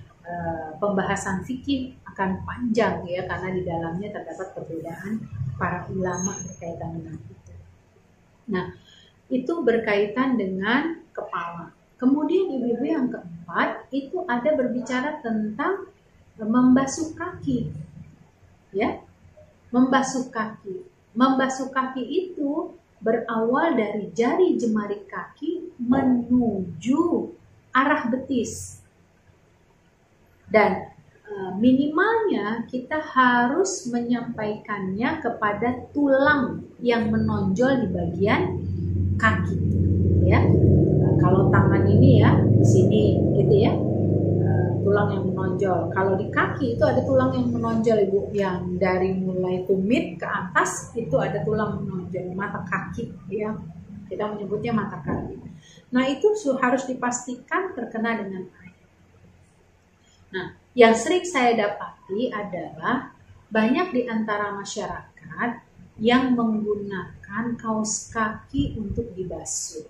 pembahasan fikih akan panjang ya, karena di dalamnya terdapat perbedaan para ulama berkaitan dengan itu. Nah, itu berkaitan dengan kepala. Kemudian ibu-ibu yang keempat itu ada berbicara tentang membasuh kaki. Ya, membasuh kaki. Membasuh kaki itu berawal dari jari jemari kaki menuju arah betis. Dan minimalnya kita harus menyampaikannya kepada tulang yang menonjol di bagian kaki, ya. Kalau tangan ini ya di sini, gitu ya, tulang yang menonjol. Kalau di kaki itu ada tulang yang menonjol, ibu, yang dari mulai tumit ke atas itu ada tulang menonjol, mata kaki, ya. Kita menyebutnya mata kaki. Nah, itu harus dipastikan terkena dengan air. Nah, yang sering saya dapati adalah banyak di antara masyarakat yang menggunakan kaos kaki untuk dibasuh.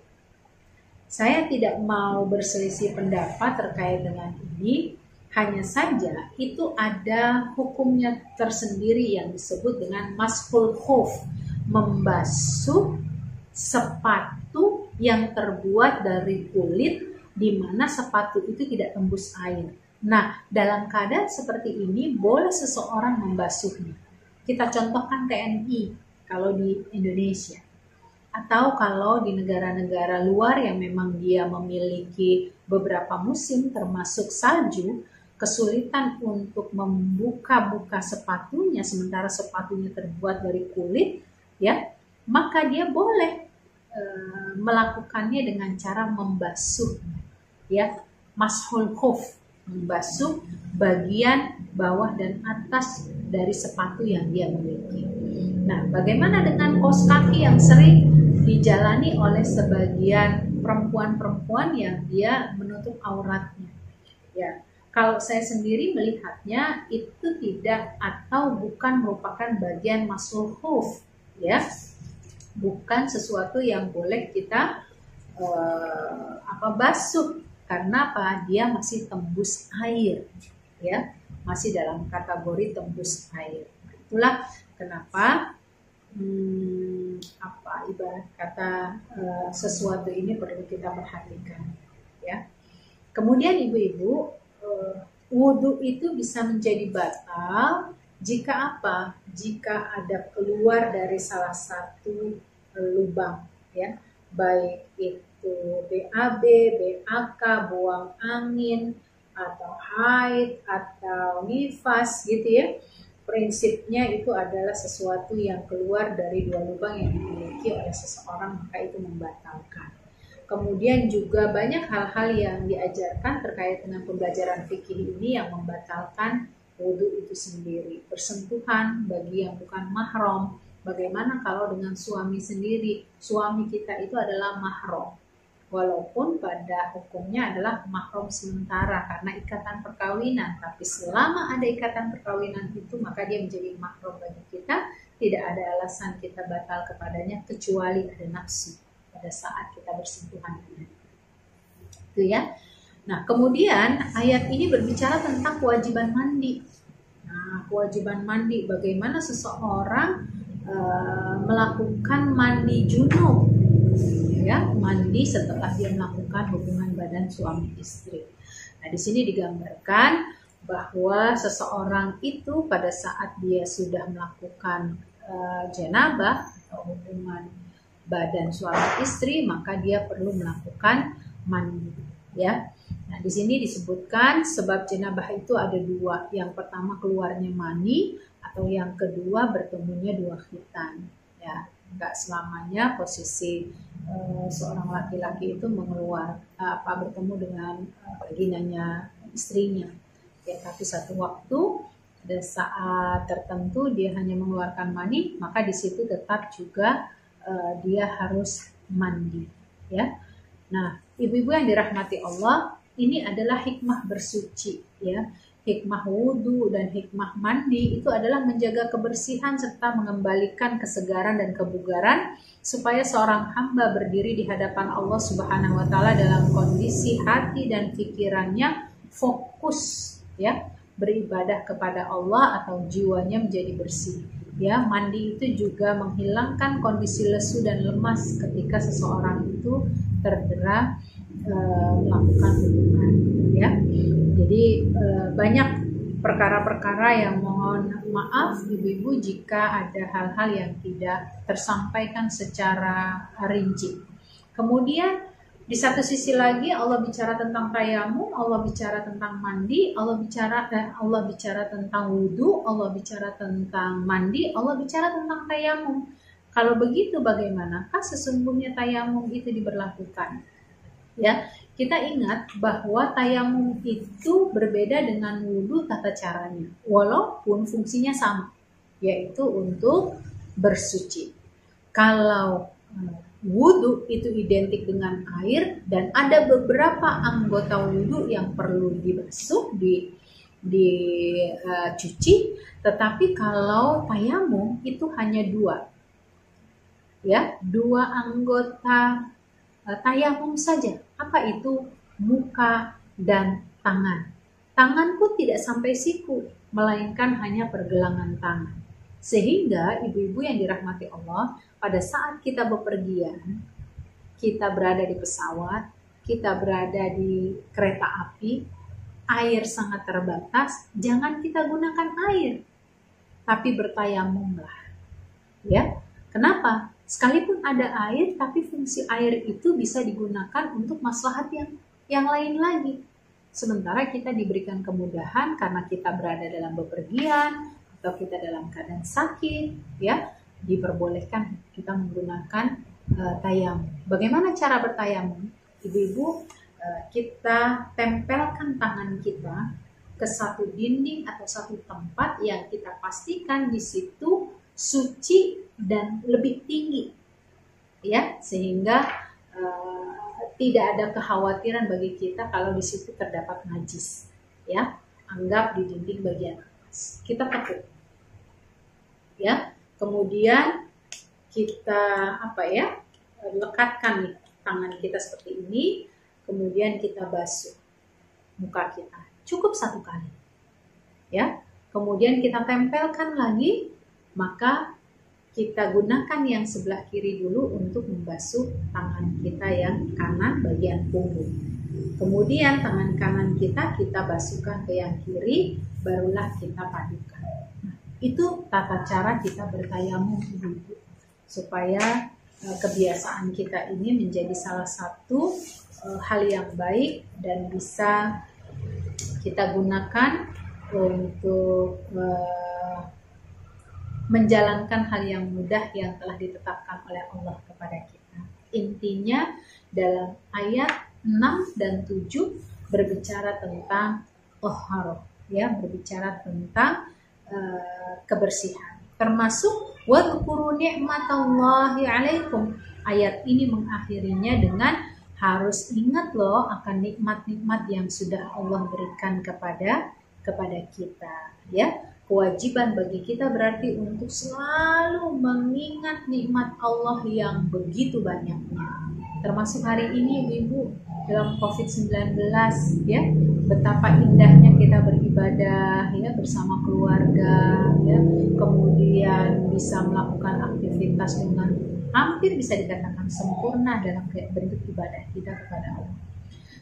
Saya tidak mau berselisih pendapat terkait dengan ini, hanya saja itu ada hukumnya tersendiri yang disebut dengan mashul khuf, membasuh sepatu yang terbuat dari kulit di mana sepatu itu tidak tembus air. Nah, dalam keadaan seperti ini boleh seseorang membasuhnya. Kita contohkan TNI kalau di Indonesia. Atau kalau di negara-negara luar yang memang dia memiliki beberapa musim termasuk salju, kesulitan untuk membuka-buka sepatunya sementara sepatunya terbuat dari kulit, ya, maka dia boleh melakukannya dengan cara membasuhnya, ya, mashul khuf, membasuh bagian bawah dan atas dari sepatu yang dia miliki. Nah, bagaimana dengan kaos kaki yang sering dijalani oleh sebagian perempuan-perempuan yang dia menutup auratnya? Ya, kalau saya sendiri melihatnya itu tidak atau bukan merupakan bagian mashul khuf, ya, bukan sesuatu yang boleh kita basuh. Karena apa? Dia masih tembus air, ya, masih dalam kategori tembus air. Itulah kenapa ibarat kata sesuatu ini perlu kita perhatikan, ya. Kemudian ibu-ibu, wudhu itu bisa menjadi batal jika apa? Jika ada keluar dari salah satu lubang, ya, baik itu BAB, BAK, buang angin, atau haid, atau nifas, gitu ya. Prinsipnya itu adalah sesuatu yang keluar dari dua lubang yang dimiliki oleh seseorang, maka itu membatalkan. Kemudian juga banyak hal-hal yang diajarkan terkait dengan pembelajaran fikih ini yang membatalkan wudhu itu sendiri. Persentuhan bagi yang bukan mahram. Bagaimana kalau dengan suami sendiri? Suami kita itu adalah mahram. Walaupun pada hukumnya adalah mahram sementara karena ikatan perkawinan, tapi selama ada ikatan perkawinan itu maka dia menjadi mahram bagi kita. Tidak ada alasan kita batal kepadanya kecuali ada nafsu pada saat kita bersentuhan dengan itu, ya. Nah, kemudian ayat ini berbicara tentang kewajiban mandi. Nah, kewajiban mandi, bagaimana seseorang melakukan mandi junub, ya, mandi setelah dia melakukan hubungan badan suami istri. Nah, di sini digambarkan bahwa seseorang itu pada saat dia sudah melakukan janabah atau hubungan badan suami istri, maka dia perlu melakukan mandi, ya. Nah, di sini disebutkan sebab janabah itu ada dua. Yang pertama keluarnya mani, atau yang kedua bertemunya dua khitan, ya. Enggak selamanya posisi seorang laki-laki itu bertemu dengan vaginanya istrinya, ya, tapi satu waktu pada saat tertentu dia hanya mengeluarkan mani, maka di situ tetap juga dia harus mandi, ya. Nah, ibu-ibu yang dirahmati Allah, ini adalah hikmah bersuci, ya. hikmah wudhu dan hikmah mandi itu adalah menjaga kebersihan serta mengembalikan kesegaran dan kebugaran supaya seorang hamba berdiri di hadapan Allah Subhanahu wa taala dalam kondisi hati dan pikirannya fokus, ya, beribadah kepada Allah atau jiwanya menjadi bersih. Ya, mandi itu juga menghilangkan kondisi lesu dan lemas ketika seseorang itu terderah melakukan hubungan, ya. Jadi banyak perkara-perkara yang mohon maaf ibu-ibu jika ada hal-hal yang tidak tersampaikan secara rinci. Kemudian di satu sisi lagi Allah bicara tentang tayamum, Allah bicara tentang mandi, Allah bicara tentang wudhu, Allah bicara tentang mandi, Allah bicara tentang tayamum. Kalau begitu bagaimanakah sesungguhnya tayamum itu diberlakukan? Ya, kita ingat bahwa tayamum itu berbeda dengan wudhu tata caranya, walaupun fungsinya sama, yaitu untuk bersuci. Kalau wudhu itu identik dengan air dan ada beberapa anggota wudhu yang perlu dibasuh, dicuci, tetapi kalau tayamum itu hanya dua, ya, dua anggota tayamum saja. Apa itu? Muka dan tangan. Tangan pun tidak sampai siku, melainkan hanya pergelangan tangan. Sehingga ibu-ibu yang dirahmati Allah, pada saat kita bepergian, kita berada di pesawat, kita berada di kereta api, air sangat terbatas, jangan kita gunakan air, tapi bertayamumlah. Ya, kenapa? Sekalipun ada air, tapi fungsi air itu bisa digunakan untuk maslahat yang lain lagi. Sementara kita diberikan kemudahan karena kita berada dalam bepergian atau kita dalam keadaan sakit, ya, diperbolehkan kita menggunakan tayamum. Bagaimana cara bertayamum? Ibu-ibu, kita tempelkan tangan kita ke satu dinding atau satu tempat yang kita pastikan di situ suci dan lebih tinggi, ya, sehingga tidak ada kekhawatiran bagi kita kalau di situ terdapat najis, ya. Anggap di dinding bagian atas kita tekuk, ya, kemudian kita lekatkan nih tangan kita seperti ini, kemudian kita basuh muka kita cukup 1 kali, ya, kemudian kita tempelkan lagi. Maka kita gunakan yang sebelah kiri dulu untuk membasuh tangan kita yang kanan bagian punggung. Kemudian tangan kanan kita basuhkan ke yang kiri, barulah kita padukan. Nah, itu tata cara kita bertayamum, ibu-ibu, supaya kebiasaan kita ini menjadi salah satu hal yang baik dan bisa kita gunakan untuk menjalankan hal yang mudah yang telah ditetapkan oleh Allah kepada kita. Intinya dalam ayat 6 dan 7 berbicara tentang taharah, ya, berbicara tentang kebersihan. Termasuk wadhkuru ni'matallahi 'alaikum. Ayat ini mengakhirinya dengan harus ingat loh akan nikmat-nikmat yang sudah Allah berikan kepada kita, ya. Kewajiban bagi kita berarti untuk selalu mengingat nikmat Allah yang begitu banyaknya. Termasuk hari ini ibu-ibu dalam COVID-19, ya, betapa indahnya kita beribadah, ya, bersama keluarga, ya, kemudian bisa melakukan aktivitas dengan hampir bisa dikatakan sempurna dalam bentuk ibadah kita kepada Allah.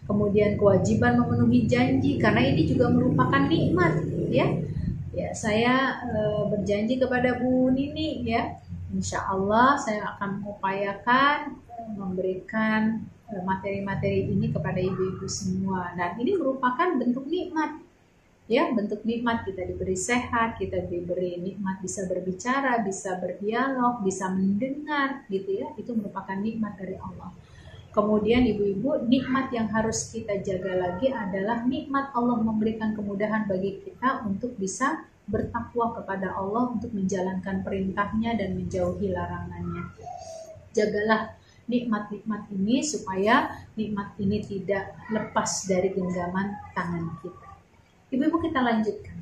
Kemudian kewajiban memenuhi janji karena ini juga merupakan nikmat, ya. Ya, saya berjanji kepada Bu Nini, ya, insya Allah saya akan mengupayakan memberikan materi-materi ini kepada ibu-ibu semua. Dan ini merupakan bentuk nikmat, ya, bentuk nikmat kita diberi sehat, kita diberi nikmat bisa berbicara, bisa berdialog, bisa mendengar, gitu ya. Itu merupakan nikmat dari Allah. Kemudian ibu-ibu, nikmat yang harus kita jaga lagi adalah nikmat Allah memberikan kemudahan bagi kita untuk bisa bertakwa kepada Allah, untuk menjalankan perintahnya dan menjauhi larangannya. Jagalah nikmat-nikmat ini supaya nikmat ini tidak lepas dari genggaman tangan kita. Ibu-ibu, kita lanjutkan.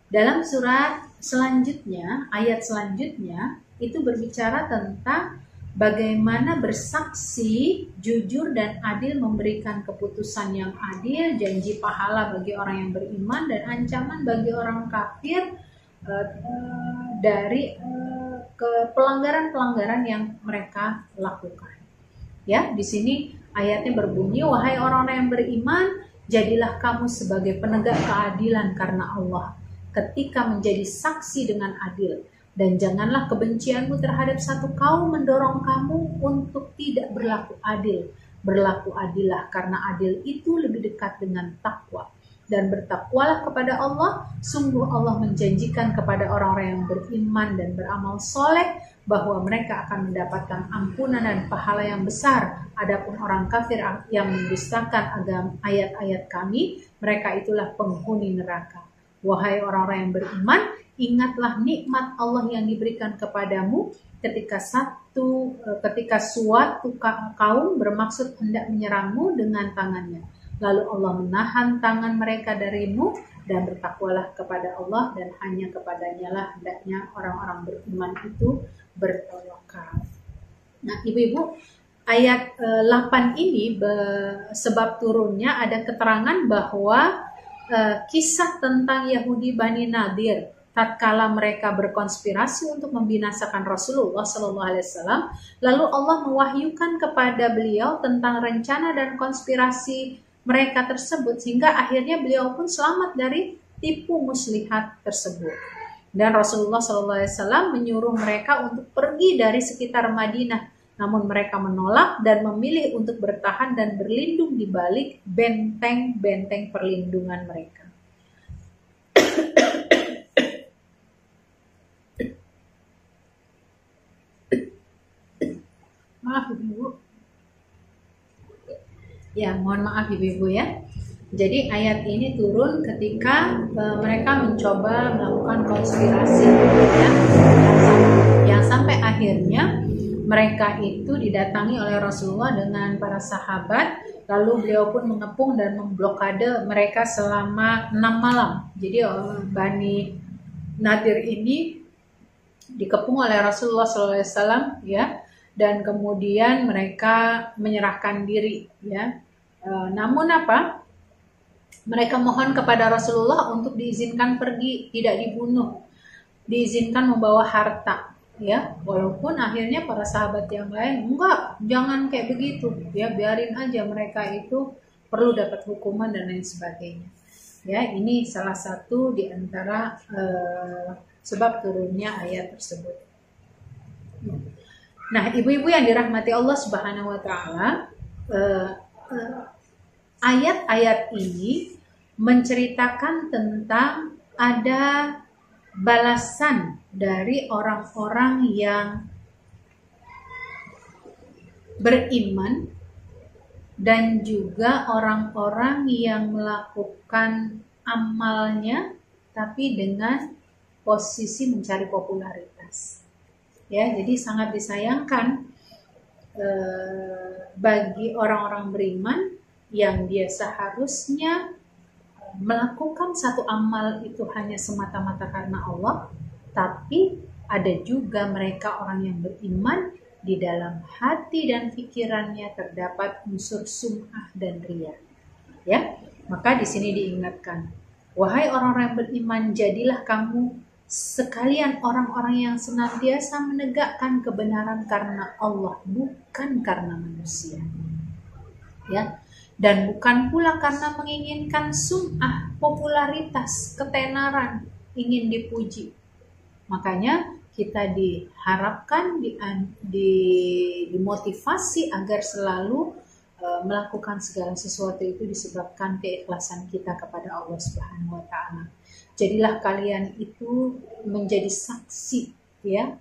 Dalam surat selanjutnya, ayat selanjutnya itu berbicara tentang bagaimana bersaksi jujur dan adil, memberikan keputusan yang adil, janji pahala bagi orang yang beriman, dan ancaman bagi orang kafir dari pelanggaran-pelanggaran yang mereka lakukan. Ya, di sini ayatnya berbunyi, wahai orang-orang yang beriman, jadilah kamu sebagai penegak keadilan karena Allah ketika menjadi saksi dengan adil, dan janganlah kebencianmu terhadap satu kaum mendorong kamu untuk tidak berlaku adil. Berlaku adillah, karena adil itu lebih dekat dengan takwa. Dan bertakwalah kepada Allah, sungguh Allah menjanjikan kepada orang-orang yang beriman dan beramal soleh bahwa mereka akan mendapatkan ampunan dan pahala yang besar. Adapun orang kafir yang mendustakan ayat-ayat kami, mereka itulah penghuni neraka. Wahai orang-orang yang beriman, ingatlah nikmat Allah yang diberikan kepadamu ketika suatu kaum bermaksud hendak menyerangmu dengan tangannya. Lalu Allah menahan tangan mereka darimu, dan bertakwalah kepada Allah, dan hanya kepadanya lah hendaknya orang-orang beriman itu bertawakal. Nah, ibu-ibu, ayat 8 ini sebab turunnya ada keterangan bahwa kisah tentang Yahudi Bani Nadir tatkala mereka berkonspirasi untuk membinasakan Rasulullah SAW, lalu Allah mewahyukan kepada beliau tentang rencana dan konspirasi mereka tersebut, sehingga akhirnya beliau pun selamat dari tipu muslihat tersebut. Dan Rasulullah SAW menyuruh mereka untuk pergi dari sekitar Madinah, namun mereka menolak dan memilih untuk bertahan dan berlindung di balik benteng-benteng perlindungan mereka. Maaf ibu. Ya, mohon maaf ibu-ibu ya. Jadi ayat ini turun ketika mereka mencoba melakukan konspirasi, ya, yang sampai akhirnya mereka itu didatangi oleh Rasulullah dengan para sahabat, lalu beliau pun mengepung dan memblokade mereka selama 6 malam. Jadi Bani Nadir ini dikepung oleh Rasulullah SAW, ya, dan kemudian mereka menyerahkan diri, ya. Namun apa? Mereka mohon kepada Rasulullah untuk diizinkan pergi, tidak dibunuh, diizinkan membawa harta. Ya, walaupun akhirnya para sahabat yang lain enggak, jangan kayak begitu, ya, biarin aja mereka itu perlu dapat hukuman dan lain sebagainya. Ya, ini salah satu di antara sebab turunnya ayat tersebut. Nah, ibu-ibu yang dirahmati Allah Subhanahu wa taala, ayat-ayat ini menceritakan tentang ada balasan dari orang-orang yang beriman dan juga orang-orang yang melakukan amalnya tapi dengan posisi mencari popularitas. Ya, jadi sangat disayangkan bagi orang-orang beriman yang dia seharusnya melakukan satu amal itu hanya semata-mata karena Allah, tapi ada juga mereka orang yang beriman di dalam hati dan pikirannya terdapat unsur sum'ah dan riya. Ya, maka di sini diingatkan, wahai orang-orang yang beriman, jadilah kamu sekalian orang-orang yang senantiasa menegakkan kebenaran karena Allah, bukan karena manusia. Ya. Dan bukan pula karena menginginkan sum'ah, popularitas, ketenaran, ingin dipuji. Makanya kita diharapkan, dimotivasi agar selalu melakukan segala sesuatu itu disebabkan keikhlasan kita kepada Allah Subhanahu wa taala. Jadilah kalian itu menjadi saksi, ya.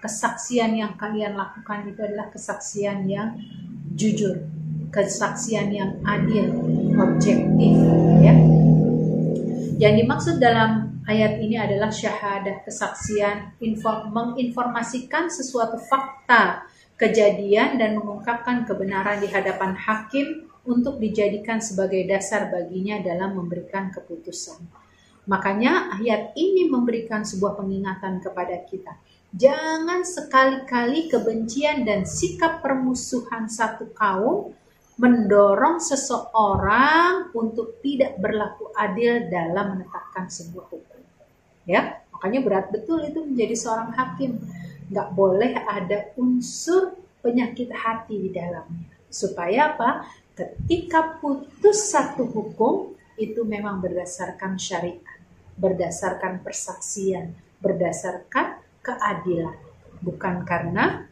Kesaksian yang kalian lakukan itu adalah kesaksian yang jujur, kesaksian yang adil, objektif, ya. Yang dimaksud dalam ayat ini adalah syahadah, kesaksian, menginformasikan sesuatu fakta, kejadian, dan mengungkapkan kebenaran di hadapan hakim untuk dijadikan sebagai dasar baginya dalam memberikan keputusan. Makanya ayat ini memberikan sebuah pengingatan kepada kita. Jangan sekali-kali kebencian dan sikap permusuhan satu kaum mendorong seseorang untuk tidak berlaku adil dalam menetapkan sebuah hukum. Ya, makanya berat betul itu menjadi seorang hakim. Nggak boleh ada unsur penyakit hati di dalamnya. Supaya apa? Ketika putus satu hukum, itu memang berdasarkan syariat, berdasarkan persaksian, berdasarkan keadilan. Bukan karena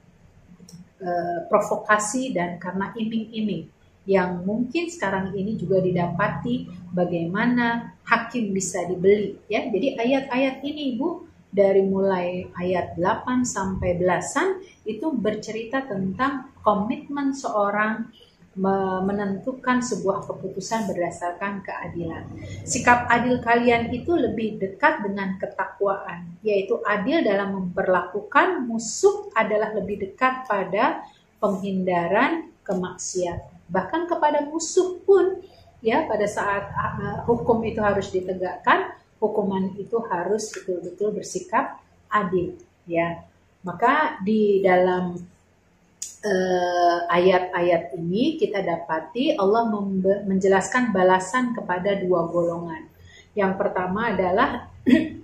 provokasi dan karena iming-iming yang mungkin sekarang ini juga didapati bagaimana hakim bisa dibeli ya. Jadi ayat-ayat ini Ibu dari mulai ayat 8 sampai belasan itu bercerita tentang komitmen seorang menentukan sebuah keputusan berdasarkan keadilan. Sikap adil kalian itu lebih dekat dengan ketakwaan, yaitu adil dalam memperlakukan musuh adalah lebih dekat pada penghindaran kemaksiatan. Bahkan kepada musuh pun ya pada saat hukum itu harus ditegakkan, hukuman itu harus betul-betul bersikap adil ya. Maka di dalam ayat-ayat ini kita dapati Allah menjelaskan balasan kepada dua golongan. Yang pertama adalah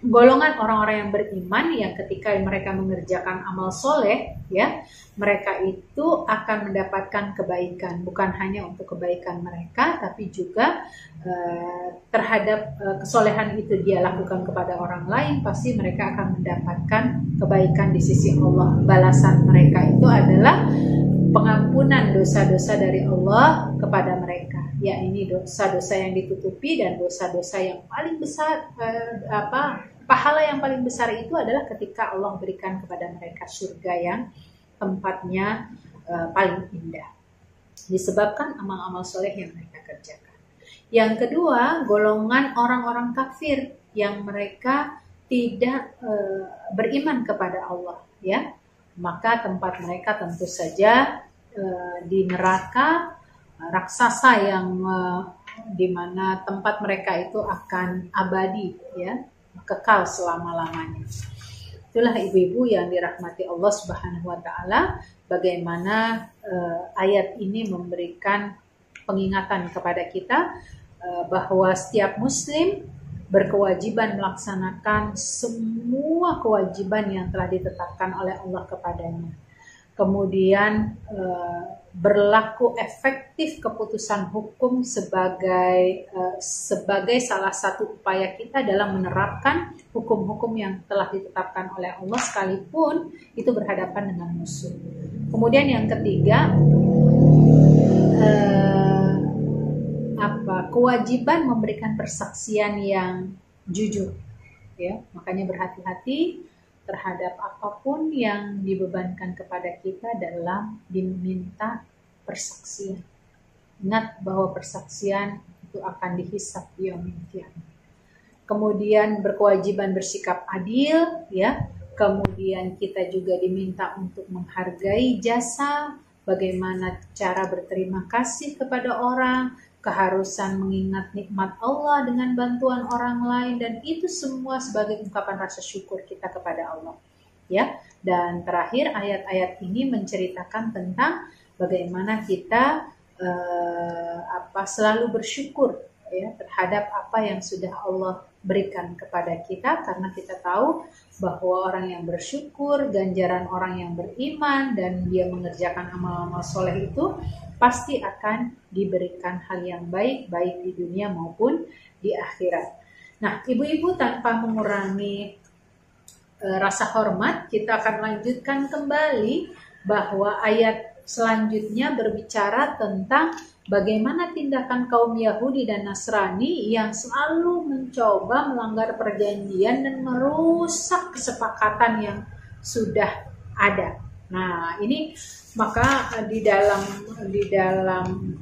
golongan orang-orang yang beriman yang ketika mereka mengerjakan amal soleh ya, mereka itu akan mendapatkan kebaikan, bukan hanya untuk kebaikan mereka tapi juga terhadap kesolehan itu dia lakukan kepada orang lain, pasti mereka akan mendapatkan kebaikan di sisi Allah. Balasan mereka itu adalah pengampunan dosa-dosa dari Allah kepada mereka, ya ini dosa-dosa yang ditutupi dan dosa-dosa yang paling besar, pahala yang paling besar itu adalah ketika Allah berikan kepada mereka surga yang tempatnya paling indah disebabkan amal-amal soleh yang mereka kerjakan. Yang kedua, golongan orang-orang kafir yang mereka tidak beriman kepada Allah ya. Maka tempat mereka tentu saja di neraka raksasa yang di mana tempat mereka itu akan abadi ya, kekal selama-lamanya. Itulah ibu-ibu yang dirahmati Allah Subhanahu wa taala, bagaimana ayat ini memberikan pengingatan kepada kita bahwa setiap muslim berkewajiban melaksanakan semua kewajiban yang telah ditetapkan oleh Allah kepadanya. Kemudian berlaku efektif keputusan hukum sebagai salah satu upaya kita dalam menerapkan hukum-hukum yang telah ditetapkan oleh Allah sekalipun itu berhadapan dengan musuh. Kemudian yang ketiga, kewajiban memberikan persaksian yang jujur ya. Makanya berhati-hati terhadap apapun yang dibebankan kepada kita dalam diminta persaksian. Ingat bahwa persaksian itu akan dihisab di yaumil qiyamah. Kemudian berkewajiban bersikap adil ya. Kemudian kita juga diminta untuk menghargai jasa, bagaimana cara berterima kasih kepada orang, keharusan mengingat nikmat Allah dengan bantuan orang lain, dan itu semua sebagai ungkapan rasa syukur kita kepada Allah ya. Dan terakhir ayat-ayat ini menceritakan tentang bagaimana kita selalu bersyukur ya terhadap apa yang sudah Allah berikan kepada kita, karena kita tahu bahwa orang yang bersyukur, ganjaran orang yang beriman dan dia mengerjakan amal-amal soleh itu pasti akan diberikan hal yang baik, baik di dunia maupun di akhirat. Nah, ibu-ibu, tanpa mengurangi rasa hormat, kita akan lanjutkan kembali bahwa ayat selanjutnya berbicara tentang bagaimana tindakan kaum Yahudi dan Nasrani yang selalu mencoba melanggar perjanjian dan merusak kesepakatan yang sudah ada. Nah, ini maka di dalam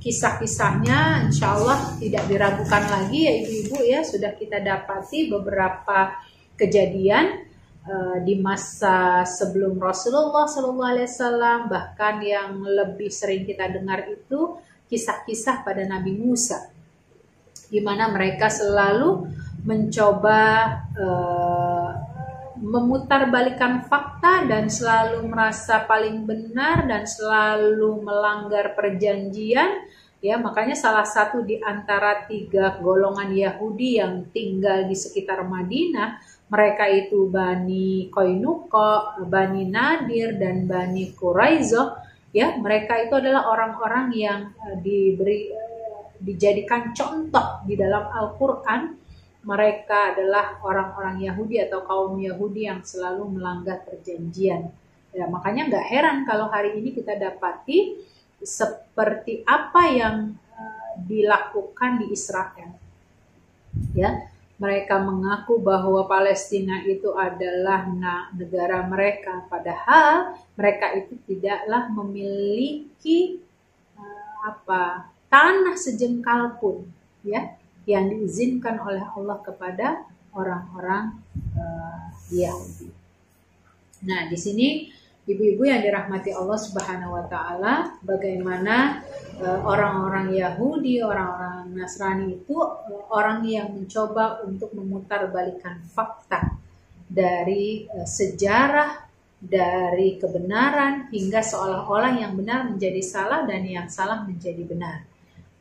kisah-kisahnya insya Allah tidak diragukan lagi ya ibu-ibu ya, sudah kita dapati beberapa kejadian di masa sebelum Rasulullah SAW, bahkan yang lebih sering kita dengar itu kisah-kisah pada Nabi Musa, di mana mereka selalu mencoba memutarbalikkan fakta dan selalu merasa paling benar dan selalu melanggar perjanjian. Ya, makanya salah satu di antara 3 golongan Yahudi yang tinggal di sekitar Madinah, mereka itu Bani Qainuqa, Bani Nadir, dan Bani Quraizoh. Ya, mereka itu adalah orang-orang yang dijadikan contoh di dalam Al-Quran. Mereka adalah orang-orang Yahudi atau kaum Yahudi yang selalu melanggar perjanjian. Ya, makanya nggak heran kalau hari ini kita dapati seperti apa yang dilakukan di Israel. Ya, mereka mengaku bahwa Palestina itu adalah negara mereka, padahal mereka itu tidaklah memiliki tanah sejengkal pun, ya, yang diizinkan oleh Allah kepada orang-orang Yahudi. Nah, di sini ibu-ibu yang dirahmati Allah Subhanahu wa taala, bagaimana orang-orang Yahudi, orang-orang Nasrani itu orang yang mencoba untuk memutarbalikkan fakta dari sejarah, dari kebenaran, hingga seolah-olah yang benar menjadi salah dan yang salah menjadi benar.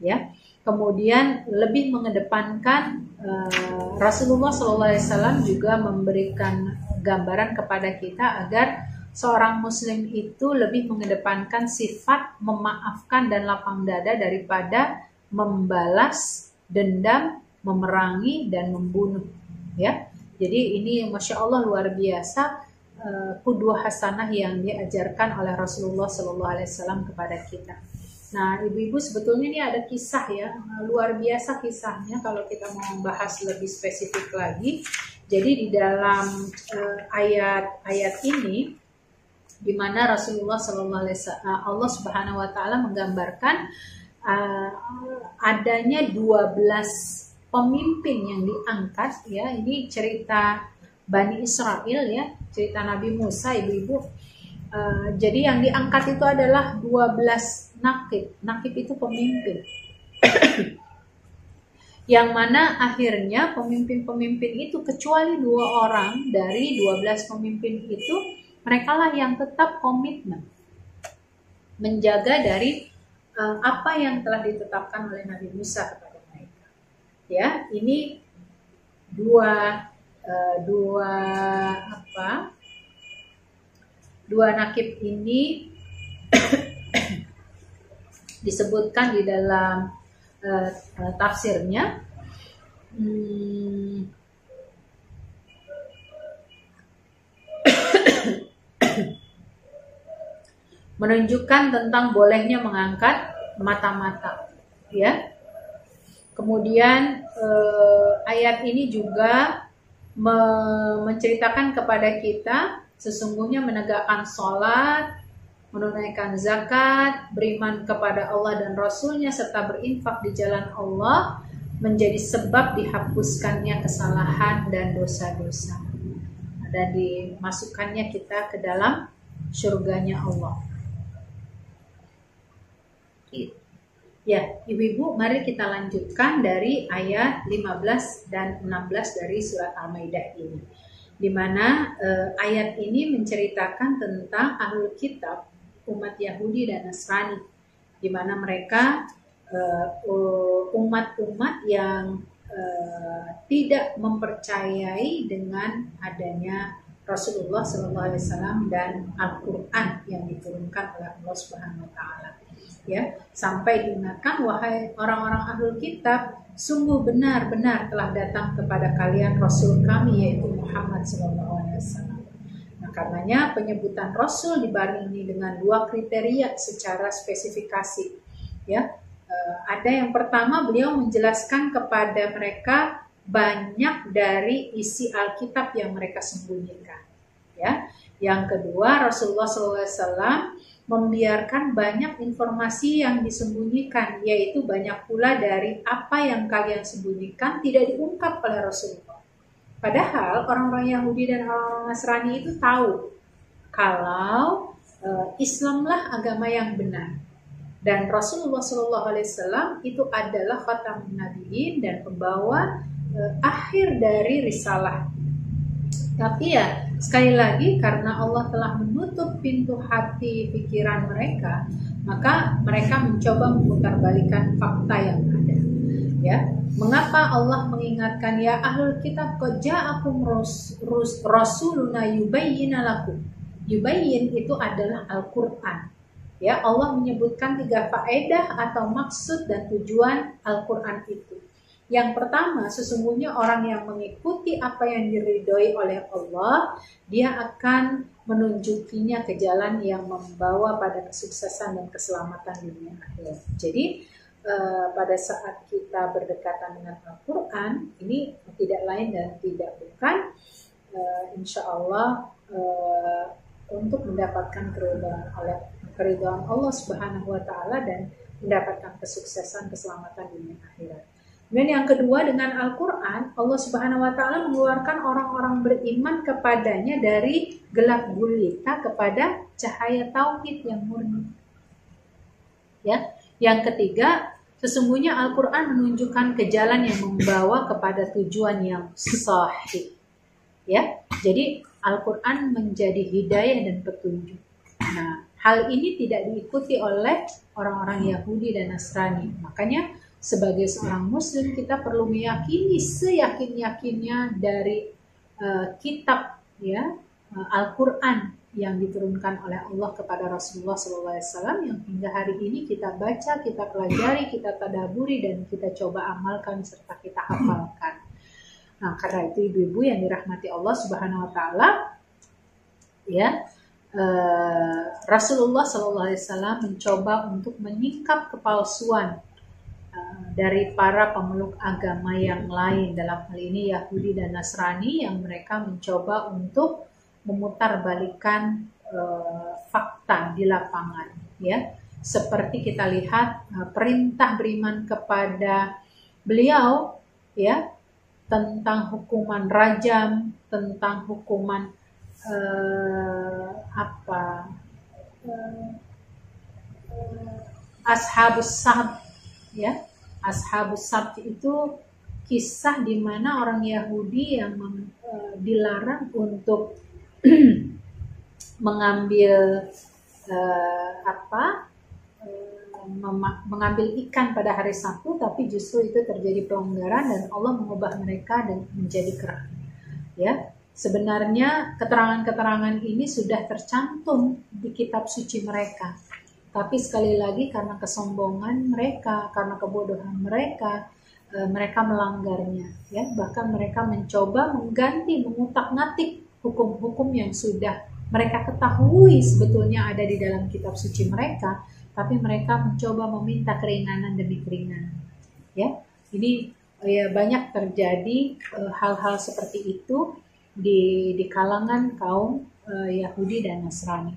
Ya. Kemudian lebih mengedepankan Rasulullah SAW juga memberikan gambaran kepada kita agar seorang muslim itu lebih mengedepankan sifat memaafkan dan lapang dada daripada membalas dendam, memerangi dan membunuh. Ya, jadi ini masya Allah luar biasa qudwah hasanah yang diajarkan oleh Rasulullah SAW kepada kita. Nah, ibu-ibu sebetulnya ini ada kisah ya, luar biasa kisahnya kalau kita mau membahas lebih spesifik lagi. Jadi di dalam ayat ini, di mana Rasulullah SAW, Allah Subhanahu Wa Taala menggambarkan adanya 12 pemimpin yang diangkat, ya. Ini cerita Bani Israel, ya, cerita Nabi Musa, ibu-ibu. Jadi yang diangkat itu adalah 12 nakib. Nakib itu pemimpin. Yang mana akhirnya pemimpin-pemimpin itu, kecuali 2 orang dari 12 pemimpin itu, mereka lah yang tetap komitmen menjaga dari apa yang telah ditetapkan oleh Nabi Musa kepada mereka. Ya, ini dua nakib ini disebutkan di dalam tafsirnya. Menunjukkan tentang bolehnya mengangkat mata-mata, ya. Kemudian ayat ini juga menceritakan kepada kita sesungguhnya menegakkan sholat, menunaikan zakat, beriman kepada Allah dan Rasulnya, serta berinfak di jalan Allah menjadi sebab dihapuskannya kesalahan dan dosa-dosa dan dimasukkannya kita ke dalam surganya Allah. Ya, ibu-ibu, mari kita lanjutkan dari ayat 15 dan 16 dari surat Al-Maidah ini, di mana ayat ini menceritakan tentang ahlul kitab, umat Yahudi dan Nasrani, di mana mereka umat-umat yang tidak mempercayai dengan adanya Rasulullah SAW dan Al-Quran yang diturunkan oleh Allah Subhanahu Wa Taala. Ya, sampai diingatkan, wahai orang-orang ahlul kitab, sungguh benar-benar telah datang kepada kalian Rasul kami, yaitu Muhammad SAW. Nah, karenanya penyebutan Rasul dibarengi dengan 2 kriteria secara spesifikasi. Ya, ada yang pertama, beliau menjelaskan kepada mereka banyak dari isi Alkitab yang mereka sembunyikan. Ya, yang kedua, Rasulullah SAW membiarkan banyak informasi yang disembunyikan, yaitu banyak pula dari apa yang kalian sembunyikan tidak diungkap oleh Rasulullah. Padahal orang-orang Yahudi dan orang-orang Nasrani itu tahu kalau Islamlah agama yang benar. Dan Rasulullah SAW itu adalah khatamun nabiyyin dan pembawa akhir dari risalah. Tapi ya sekali lagi karena Allah telah menutup pintu hati pikiran mereka, maka mereka mencoba memutarbalikan fakta yang ada. Ya, mengapa Allah mengingatkan ya ahlul kitab qad ja'akum rasuluna yubayyinu lakum. Yubayyin itu adalah Al-Qur'an. Ya, Allah menyebutkan 3 faedah atau maksud dan tujuan Al-Qur'an itu. Yang pertama, sesungguhnya orang yang mengikuti apa yang diridhoi oleh Allah, dia akan menunjukinya ke jalan yang membawa pada kesuksesan dan keselamatan dunia akhirat. Jadi pada saat kita berdekatan dengan Al-Quran, ini tidak lain dan tidak bukan insya Allah untuk mendapatkan keridhaan Allah Subhanahu wa Ta'ala dan mendapatkan kesuksesan keselamatan dunia akhirat. Dan yang kedua, dengan Al-Quran, Allah Subhanahu wa Ta'ala mengeluarkan orang-orang beriman kepadanya dari gelap gulita kepada cahaya tauhid yang murni. Ya, yang ketiga, sesungguhnya Al-Quran menunjukkan ke jalan yang membawa kepada tujuan yang sahih. Ya, jadi Al-Quran menjadi hidayah dan petunjuk. Nah, hal ini tidak diikuti oleh orang-orang Yahudi dan Nasrani. Makanya sebagai seorang Muslim kita perlu meyakini seyakin-yakinnya dari kitab ya Al-Quran yang diturunkan oleh Allah kepada Rasulullah SAW yang hingga hari ini kita baca, kita pelajari, kita tadaburi dan kita coba amalkan serta kita hafalkan. Nah, karena itu ibu-ibu yang dirahmati Allah Subhanahu Wa Taala, ya Rasulullah SAW mencoba untuk menyingkap kepalsuan dari para pemeluk agama yang lain, dalam hal ini Yahudi dan Nasrani, yang mereka mencoba untuk memutarbalikkan fakta di lapangan, ya. Seperti kita lihat perintah beriman kepada beliau, ya, tentang hukuman rajam, tentang hukuman ashabus sabt, ya. Ashabus sabt itu kisah di mana orang Yahudi yang dilarang untuk mengambil mengambil ikan pada hari Sabtu, tapi justru itu terjadi pelonggaran dan Allah mengubah mereka dan menjadi kera. Ya, sebenarnya keterangan-keterangan ini sudah tercantum di kitab suci mereka. Tapi sekali lagi karena kesombongan mereka, karena kebodohan mereka, mereka melanggarnya. Ya, bahkan mereka mencoba mengganti, mengutak-ngatik hukum-hukum yang sudah mereka ketahui sebetulnya ada di dalam kitab suci mereka, tapi mereka mencoba meminta keringanan demi keringanan. Ya, ini ya banyak terjadi hal-hal seperti itu di kalangan kaum Yahudi dan Nasrani.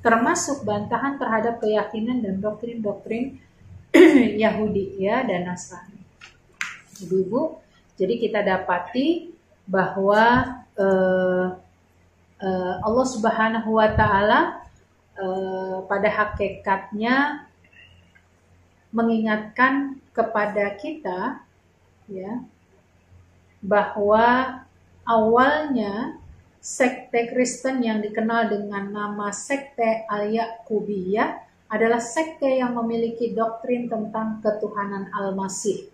Termasuk bantahan terhadap keyakinan dan doktrin-doktrin Yahudi ya dan Nasrani. Ibu-ibu, jadi kita dapati bahwa Allah Subhanahu wa Ta'ala pada hakikatnya mengingatkan kepada kita ya bahwa awalnya sekte Kristen yang dikenal dengan nama sekte Al-Yaqubiyah adalah sekte yang memiliki doktrin tentang ketuhanan Al-Masih.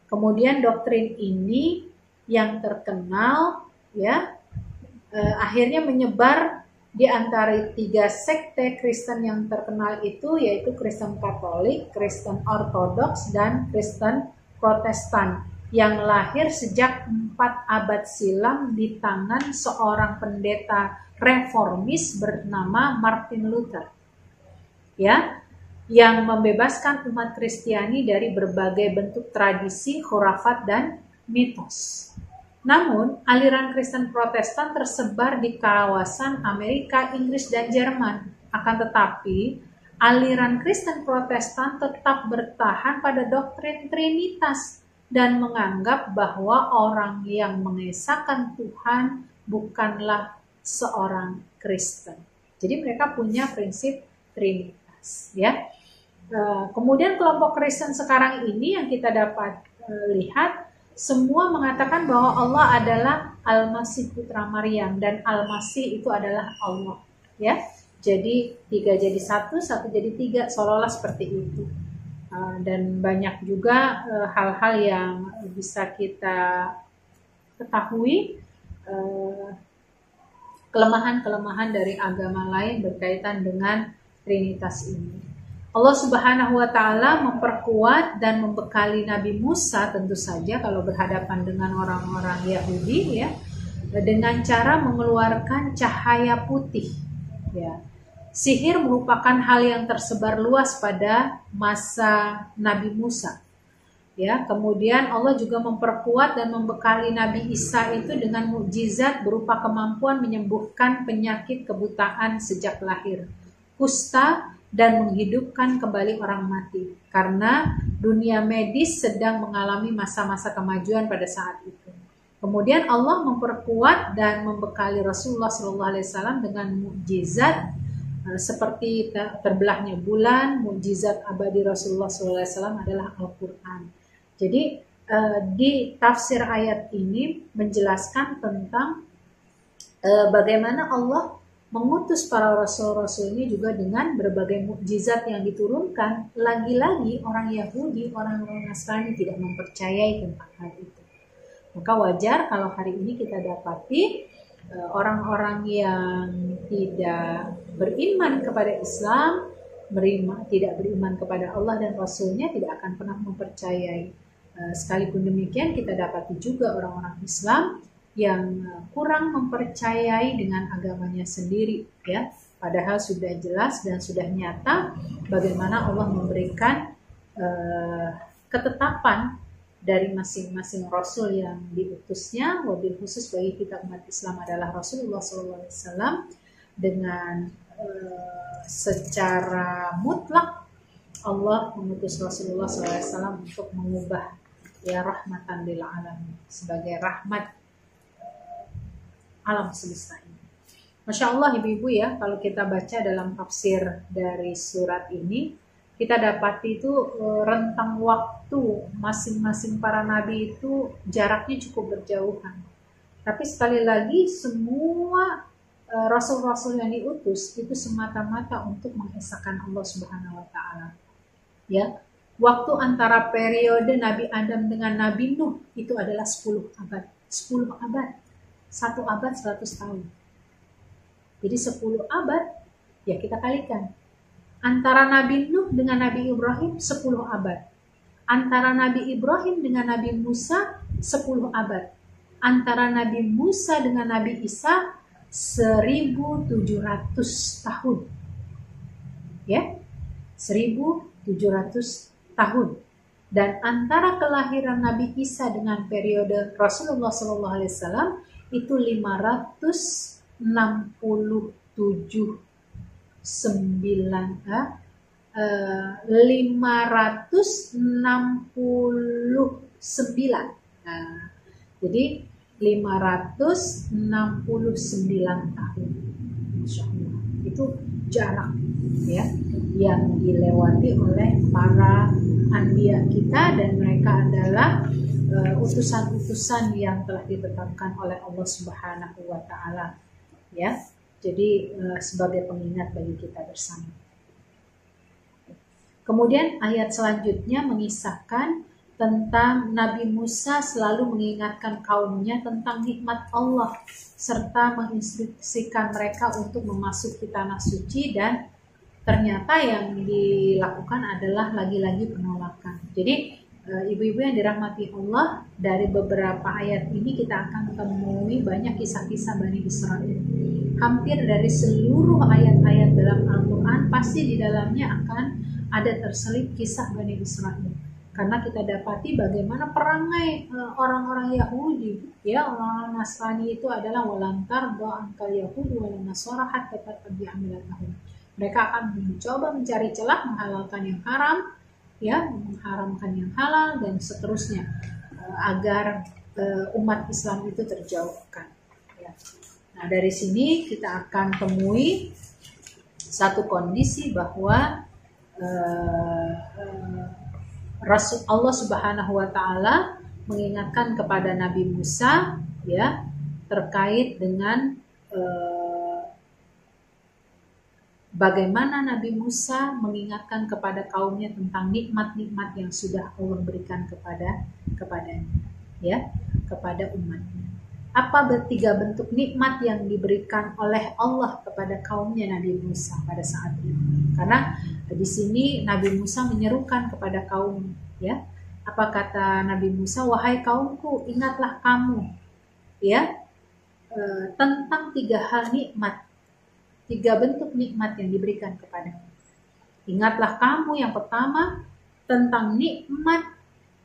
Kemudian doktrin ini yang terkenal ya akhirnya menyebar di antara 3 sekte Kristen yang terkenal itu, yaitu Kristen Katolik, Kristen Ortodoks, dan Kristen Protestan, yang lahir sejak 4 abad silam di tangan seorang pendeta reformis bernama Martin Luther, ya, yang membebaskan umat Kristiani dari berbagai bentuk tradisi, khurafat, dan mitos. Namun, aliran Kristen Protestan tersebar di kawasan Amerika, Inggris, dan Jerman. Akan tetapi, aliran Kristen Protestan tetap bertahan pada doktrin Trinitas dan menganggap bahwa orang yang mengesahkan Tuhan bukanlah seorang Kristen. Jadi mereka punya prinsip Trinitas, ya. Kemudian kelompok Kristen sekarang ini yang kita dapat lihat, semua mengatakan bahwa Allah adalah Al-Masih putra Maryam, dan Al-Masih itu adalah Allah, ya. Jadi 3 jadi 1, 1 jadi 3, seolah-olah seperti itu. Dan banyak juga hal-hal yang bisa kita ketahui, kelemahan-kelemahan dari agama lain berkaitan dengan Trinitas ini. Allah Subhanahu wa Ta'ala memperkuat dan membekali Nabi Musa, tentu saja kalau berhadapan dengan orang-orang Yahudi, ya, dengan cara mengeluarkan cahaya putih, ya. Sihir merupakan hal yang tersebar luas pada masa Nabi Musa, ya. Kemudian Allah juga memperkuat dan membekali Nabi Isa itu dengan mukjizat berupa kemampuan menyembuhkan penyakit kebutaan sejak lahir, kusta, dan menghidupkan kembali orang mati, karena dunia medis sedang mengalami masa-masa kemajuan pada saat itu. Kemudian Allah memperkuat dan membekali Rasulullah SAW dengan mukjizat seperti terbelahnya bulan. Mukjizat abadi Rasulullah SAW adalah Al-Quran. Jadi di tafsir ayat ini menjelaskan tentang bagaimana Allah mengutus para rasul-rasul ini juga dengan berbagai mukjizat yang diturunkan. Lagi-lagi orang Yahudi, orang Nasrani tidak mempercayai tentang hal itu. Maka wajar kalau hari ini kita dapati orang-orang yang tidak beriman kepada Islam, tidak beriman kepada Allah dan Rasulnya, tidak akan pernah mempercayai. Sekalipun demikian, kita dapati juga orang-orang Islam yang kurang mempercayai dengan agamanya sendiri, ya. Padahal sudah jelas dan sudah nyata bagaimana Allah memberikan ketetapan dari masing-masing Rasul yang diutusnya. Wabil khusus bagi kita umat Islam adalah Rasulullah SAW, dengan secara mutlak Allah mengutus Rasulullah SAW untuk mengubah, ya, rahmatan lil alamin, sebagai rahmat alam semesta ini. Masya Allah ibu-ibu, ya, kalau kita baca dalam tafsir dari surat ini, kita dapati itu rentang waktu masing-masing para nabi itu jaraknya cukup berjauhan. Tapi sekali lagi, semua rasul-rasul yang diutus itu semata-mata untuk mengesahkan Allah Subhanahu wa Ta'ala, ya. Waktu antara periode Nabi Adam dengan Nabi Nuh itu adalah 10 abad. 10 abad. 1 abad 100 tahun. Jadi 10 abad, ya kita kalikan. Antara Nabi Nuh dengan Nabi Ibrahim 10 abad. Antara Nabi Ibrahim dengan Nabi Musa 10 abad. Antara Nabi Musa dengan Nabi Isa 1700 tahun. Ya. 1700 tahun. Dan antara kelahiran Nabi Isa dengan periode Rasulullah SAW itu 569 Nah, jadi 569 tahun. Masya Allah. Itu jarak, ya, yang dilewati oleh para anbiya kita, dan mereka adalah utusan-utusan yang telah ditetapkan oleh Allah Subhanahu wa Ta'ala, ya. Jadi sebagai pengingat bagi kita bersama. Kemudian ayat selanjutnya mengisahkan tentang Nabi Musa selalu mengingatkan kaumnya tentang nikmat Allah, serta menginstruksikan mereka untuk memasuki tanah suci, dan ternyata yang dilakukan adalah lagi-lagi penolakan. Jadi ibu-ibu yang dirahmati Allah, dari beberapa ayat ini kita akan temui banyak kisah-kisah Bani Israel. Hampir dari seluruh ayat-ayat dalam Al-Quran pasti di dalamnya akan ada terselip kisah Bani Israel. Karena kita dapati bagaimana perangai orang-orang Yahudi, ya, orang-orang Nasrani itu adalah walantar do'ankal Yahudi walan nasara hatta tattabi'a millatahum. Mereka akan mencoba mencari celah, menghalalkan yang haram, ya, mengharamkan yang halal, dan seterusnya, agar umat Islam itu terjauhkan, ya. Nah, dari sini kita akan temui satu kondisi bahwa Allah Subhanahu wa taala mengingatkan kepada Nabi Musa ya terkait dengan bagaimana Nabi Musa mengingatkan kepada kaumnya tentang nikmat-nikmat yang sudah Allah berikan kepadanya ya, kepada umatnya. Apa tiga bentuk nikmat yang diberikan oleh Allah kepada kaumnya Nabi Musa pada saat itu? Karena di sini Nabi Musa menyerukan kepada kaum, ya. Apa kata Nabi Musa? Wahai kaumku, ingatlah kamu, ya, tentang tiga hal nikmat, tiga bentuk nikmat yang diberikan kepadamu. Ingatlah kamu yang pertama tentang nikmat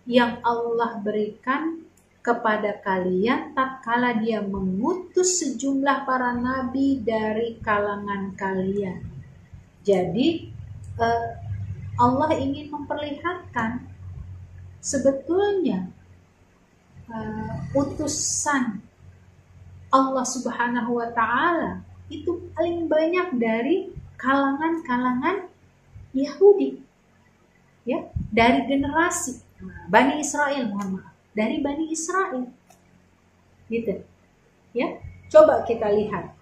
yang Allah berikan kepada kalian tatkala Dia mengutus sejumlah para nabi dari kalangan kalian. Jadi Allah ingin memperlihatkan sebetulnya utusan Allah Subhanahu wa taala itu paling banyak dari kalangan-kalangan Yahudi. Ya, dari generasi Bani Israel, mohon maaf, dari Bani Israel. Gitu. Ya, coba kita lihat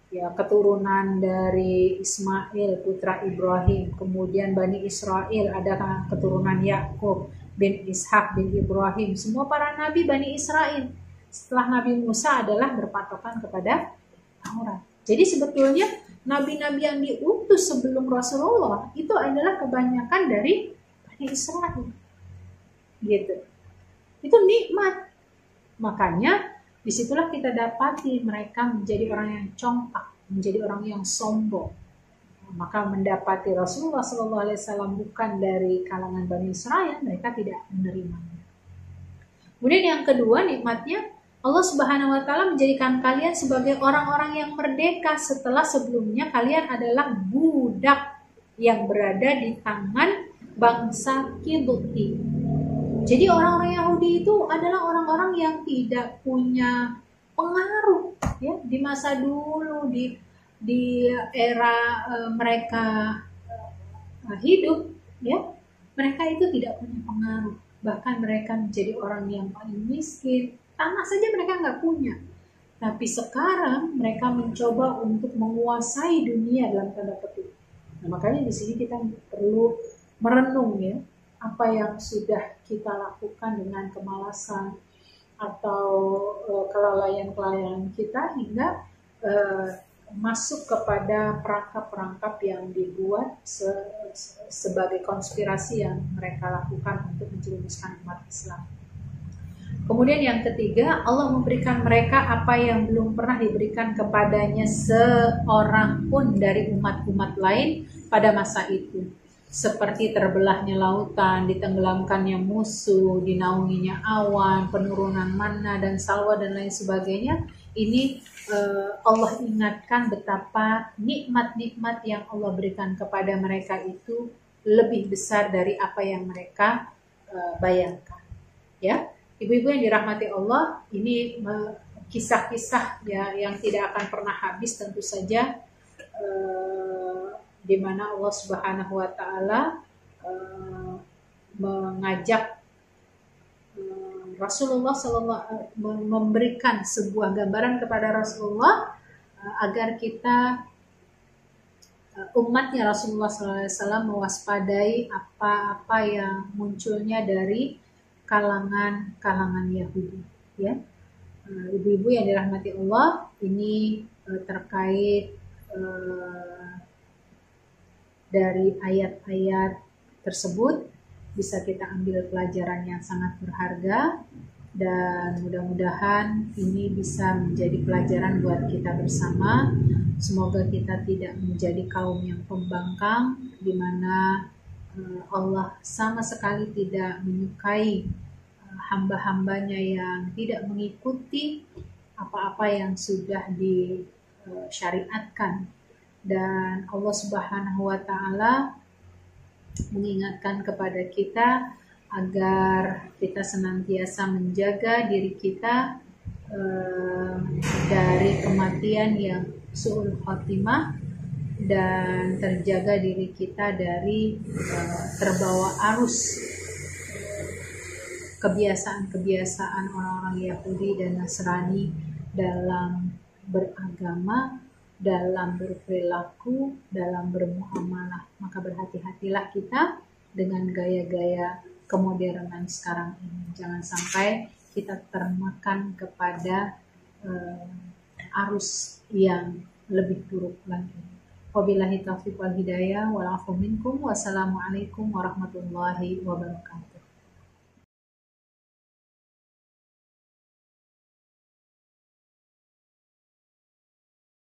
ya keturunan dari Ismail putra Ibrahim, kemudian Bani Israel ada keturunan Yakub bin Ishak bin Ibrahim, semua para nabi Bani Israel. Setelah Nabi Musa adalah berpatokan kepada Taurat. Jadi sebetulnya nabi-nabi yang diutus sebelum Rasulullah itu adalah kebanyakan dari Bani Israel. Gitu. Itu nikmat. Makanya disitulah kita dapati mereka menjadi orang yang congkak, menjadi orang yang sombong. Maka mendapati Rasulullah SAW bukan dari kalangan Bani Israel, mereka tidak menerimanya. Kemudian yang kedua nikmatnya, Allah Subhanahu wa taala menjadikan kalian sebagai orang-orang yang merdeka setelah sebelumnya kalian adalah budak yang berada di tangan bangsa Kibti. Jadi orang-orang Yahudi itu adalah orang-orang yang tidak punya pengaruh ya di masa dulu, di era mereka hidup ya. Mereka itu tidak punya pengaruh. Bahkan mereka menjadi orang yang paling miskin. Tanah saja mereka nggak punya. Tapi sekarang mereka mencoba untuk menguasai dunia dalam tanda petik. Nah, makanya di sini kita perlu merenung ya, apa yang sudah kita lakukan dengan kemalasan atau kelalaian-kelalaian kita hingga masuk kepada perangkap-perangkap yang dibuat sebagai konspirasi yang mereka lakukan untuk menjerumuskan umat Islam. Kemudian yang ketiga, Allah memberikan mereka apa yang belum pernah diberikan kepadanya seorang pun dari umat-umat lain pada masa itu. Seperti terbelahnya lautan, ditenggelamkannya musuh, dinaunginya awan, penurunan manna dan salwa dan lain sebagainya. Ini Allah ingatkan betapa nikmat-nikmat yang Allah berikan kepada mereka itu lebih besar dari apa yang mereka bayangkan. Ya. Ibu-ibu yang dirahmati Allah, ini kisah-kisah ya yang tidak akan pernah habis tentu saja, di mana Allah Subhanahu wa taala mengajak Rasulullah memberikan sebuah gambaran kepada Rasulullah agar kita umatnya Rasulullah SAW mewaspadai apa-apa yang munculnya dari kalangan Yahudi, ya. Ibu-ibu yang dirahmati Allah, ini terkait dari ayat-ayat tersebut bisa kita ambil pelajaran yang sangat berharga dan mudah-mudahan ini bisa menjadi pelajaran buat kita bersama. Semoga kita tidak menjadi kaum yang pembangkang di mana Allah sama sekali tidak menyukai hamba-hambanya yang tidak mengikuti apa-apa yang sudah disyariatkan. Dan Allah Subhanahu wa taala mengingatkan kepada kita agar kita senantiasa menjaga diri kita dari kematian yang su'ul khotimah dan terjaga diri kita dari terbawa arus kebiasaan-kebiasaan orang-orang Yahudi dan Nasrani dalam beragama, dalam berperilaku, dalam bermuamalah. Maka berhati-hatilah kita dengan gaya-gaya kemodernan sekarang ini. Jangan sampai kita termakan kepada arus yang lebih buruk lagi. Wabillahi taufiq wal hidayah wal afu minkum. Wassalamualaikum warahmatullahi wabarakatuh.